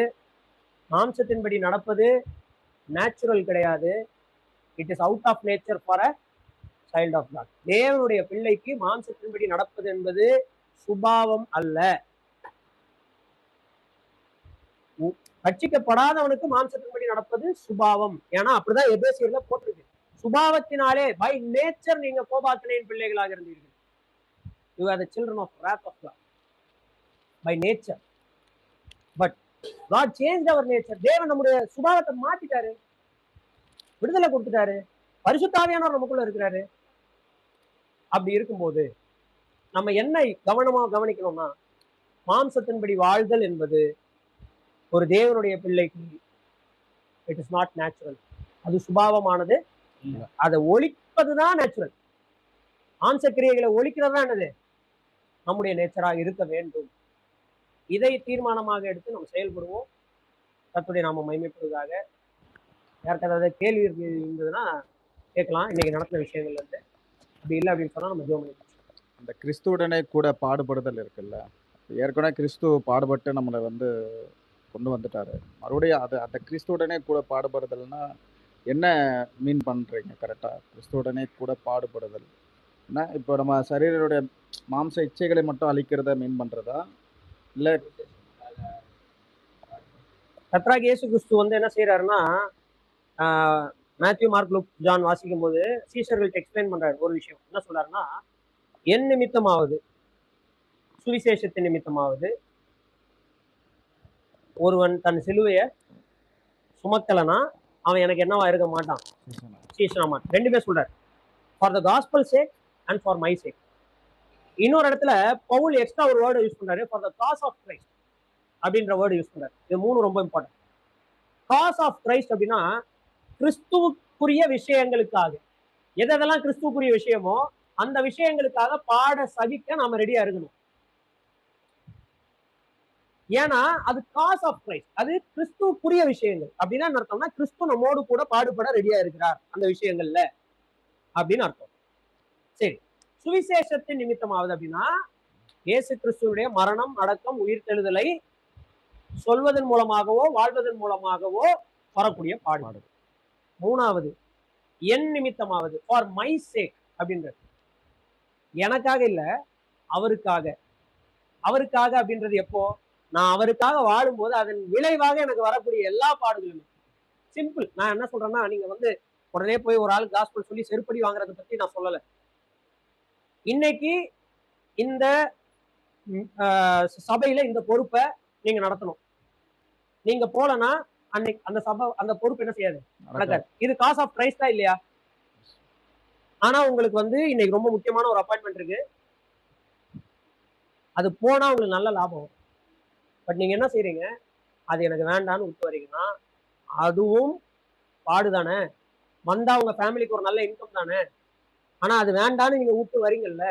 மாம்சத்தின்படி நடப்பது நேச்சுரல் கிடையாது. It is out of nature for a child of God. தேவனுடைய பிள்ளைக்கு மாம்சத்தின்படி நடப்பது என்பது சுபாவம் அல்ல. ரட்சிக்கப்படாதவனுக்கு மாம்சத்தின்படி நடப்பது சுபாவம். ஏன்னா அப்படிதான் எபேசியர்ல போட்டிருக்கு. சுபாவத்தினாலே பை நேச்சர் நீங்க கோபாக்கினையின் பிள்ளைகளாக இருந்தீர்கள். You are the children of wrath of God by nature. But God changed our nature. தேவன் நம்முடைய சுபாவத்தை மாத்திட்டாரு, விடுதலை கொடுத்துட்டாரு, பரிசுத்த ஆவியானவர் நமக்குள்ள இருக்கிறாரு. அப்படி இருக்கும்போது நம்ம என்ன கவனமா கவனிக்கணும்னா, மாம்சத்தின்படி வாழ்தல் என்பது ஒரு தேவனுடைய பிள்ளைக்கு இட் இஸ் நாட் நேச்சுரல். அது சுபாவமானது. அதை ஒழிப்பதுதான் நேச்சுரல். மாம்ச கிரியைகளை ஒழிக்கிறது தான் என்னது? நம்முடைய நேச்சரா இருக்க வேண்டும். இதை தீர்மானமாக எடுத்து நம்ம செயல்படுவோம். கர்த்தருடைய நாம மகிமைப்படுவதாக. யாருக்கு ஏதாவது கேள்வி இருந்ததுன்னா கேட்கலாம், இன்னைக்கு நடந்த விஷயங்கள்ல இருந்து. அப்படி இல்லை அப்படின்னு சொன்னா நம்ம ஜெபம் பண்ணிக்கலாம். இந்த கிறிஸ்துவுடனே கூட பாடுபடுதல் இருக்குல்ல, ஏற்கனவே கிறிஸ்து பாடுபட்டு நம்மளை கொண்டு வந்துட்டாரு. மறுபடியும் அந்த கிறிஸ்துவுடனே கூட பாடுபடுதல்னா என்ன மீன் பண்றீங்க கரெக்டா? கிறிஸ்துவுடனே கூட பாடுபடுதல் இப்போ நம்ம சரீரனுடைய மாம்ச இச்சைகளை மட்டும் அழிக்கிறத மீன் பண்றதா இல்ல? கர்த்தராகிய இயேசு கிறிஸ்து வந்து என்ன செய்யறாருன்னா, மேத்யூ, மார்க், லூக், ஜான் வாசிக்கும் போது சீஷர்களுக்கு எக்ஸ்பிளைன் பண்றாரு ஒரு விஷயம். என்ன சொல்றாருன்னா, என் நிமித்தமாவது, சுவிசேஷத்தின் நிமித்தமாவது, ஒருவன் தன் சிலுவைய சுமக்கலனா அவன் எனக்கு என்னவா இருக்க மாட்டான், சீஷனா மாட்டான். ரெண்டுமே சொல்றாரு, for the gospel sake and for my sake. இன்னொரு இடத்துல பவுல் எக்ஸ்ட்ரா ஒரு வேர்டு யூஸ் பண்றாரு, for the cause of Christ அப்படின்ற வேர்டு யூஸ் பண்றாரு. இது மூணு ரொம்ப இம்பார்ட்டன்ட். காஸ் ஆஃப் கிரைஸ்ட் அப்படின்னா கிறிஸ்துவுக்குரிய விஷயங்களுக்காக, எதெல்லாம் கிறிஸ்துவுக்குரிய விஷயமோ அந்த விஷயங்களுக்காக பாட சகிக்க நாம ரெடியா இருக்கணும். ஏன்னா அது காஸ் ஆஃப் கிரைஸ்ட், அது கிறிஸ்துவுக்குரிய விஷயங்கள். அப்படின்னா என்ன அர்த்தம்னா, கிறிஸ்து நம்மோடு கூட பாடுபட ரெடியா இருக்கிறார் அந்த விஷயங்கள்ல அப்படின்னு அர்த்தம். சரி, சுவிசேஷத்தின் நிமித்தமாவது அப்படின்னா இயேசு கிறிஸ்துவுடைய மரணம், அடக்கம், உயிர்த்தெழுதலை சொல்வதன் மூலமாகவோ வாழ்வதன் மூலமாகவோ வரக்கூடிய பாடுபாடு. மூணாவது, என் நிமித்தமாவது, ஃபார் மை சேக் அப்படின்றது, எனக்காக இல்ல, அவருக்காக. அவருக்காக அப்படின்றது எப்போ, நான் அவருக்காக வாழும்போது அதன் விளைவாக எனக்கு வரக்கூடிய எல்லா பாடுகளுமே. சிம்பிள். நான் என்ன சொல்றேன்னா, நீங்க வந்து உடனே போய் ஒரு ஆள் காஸ்பல் சொல்லி செருப்படி வாங்குறத பத்தி நான் சொல்லல. இன்னைக்கு இந்த சபையில இந்த பொறுப்பை நீங்க நடத்தணும். நீங்க போலனா அன்னைக்கு அந்த சபை அந்த பொறுப்பு என்ன செய்யாது, நடக்காது. இது காஸ் ஆஃப் கிரைஸ்டா இல்லையா? ஆனா உங்களுக்கு வந்து இன்னைக்கு ரொம்ப முக்கியமான ஒரு அப்பாயின்மெண்ட் இருக்கு, அது போனா உங்களுக்கு நல்ல லாபம். பட் நீங்க என்ன செய்றீங்க, அது எனக்கு வேண்டான்னு விட்டு வரீங்கன்னா அதுவும் பாடுதானே. வந்தா உங்க ஃபேமிலிக்கு ஒரு நல்ல இன்கம் தானே. ஆனா அது வேண்டான்னு நீங்க விட்டு வரீங்கல்ல.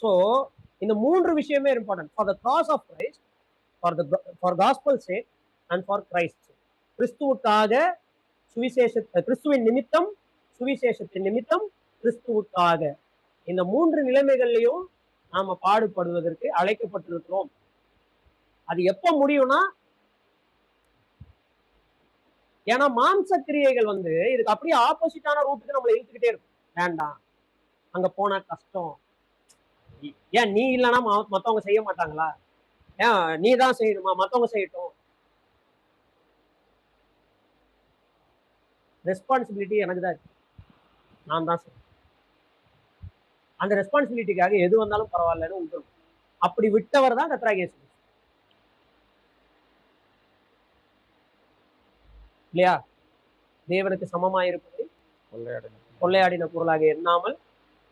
சோ இந்த மூன்று விஷயமே important. For the cause of Christ, for gospel sake and for Christ. கிறிஸ்துவுக்காக, கிறிஸ்துவின் நிமித்தம், சுவிசேஷத்தின் நிமித்தம், கிறிஸ்துவுக்காக. இந்த மூன்று நிலைமைகள்லையும் நாம பாடுபடுவதற்கு அழைக்கப்பட்டிருக்கிறோம். அது எப்ப முடியும்னா, ஏன்னா மாம்ச கிரியைகள் வந்து இதுக்கு அப்படியே ஆப்போசிட்டான ரூட்டுக்கு நம்மளை இழுத்துக்கிட்டே இருக்கும். வேண்டாம், அங்க போனா கஷ்டம், ஏன் நீ இல்லைன்னா மத்தவங்க செய்ய மாட்டாங்களா, ஏன் நீ தான் செய்யணுமா, மத்தவங்க செய்யட்டும். ரெஸ்பான்சிபிலிட்டி எனக்கு தான் இருக்கு, நான் தான் செய்யணும். அந்த ரெஸ்பான்சிபிலிட்டிக்காக எது வந்தாலும் பரவாயில்லன்னு விட்டுரும். அப்படி விட்டவர் தான் கர்த்தராகிய இயேசு இல்லையா? தேவனுக்கு சமமாயிருப்பதை கொள்ளையாடின பொருளாக எண்ணாமல்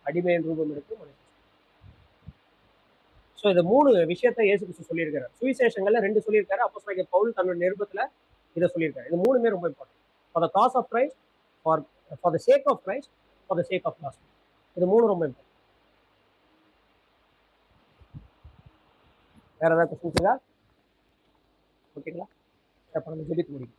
அடிமையின் ரூபம் எடுத்து மனுஷன். சோ இந்த மூணு விஷயத்த இயேசு கிறிஸ்து சொல்லியிருக்காரு. சுவிசேஷங்கள்ல 2 சொல்லியிருக்காரு. அப்போஸ்தலனாகிய பவுல் தன்னோட நிருபத்துல இதை சொல்லியிருக்காரு. இது மூணுமே ரொம்ப important. For the cause of Christ, for the sake of Christ, for the sake of gospel. இது மூணு ரொம்ப இம்பார்ட்டன்ட். வேற ஏதாவது கொஸ்டின்ஸ் இருக்கா? ஓகேங்களா? அப்ப நம்ம ஜெபிக்க முடியும்.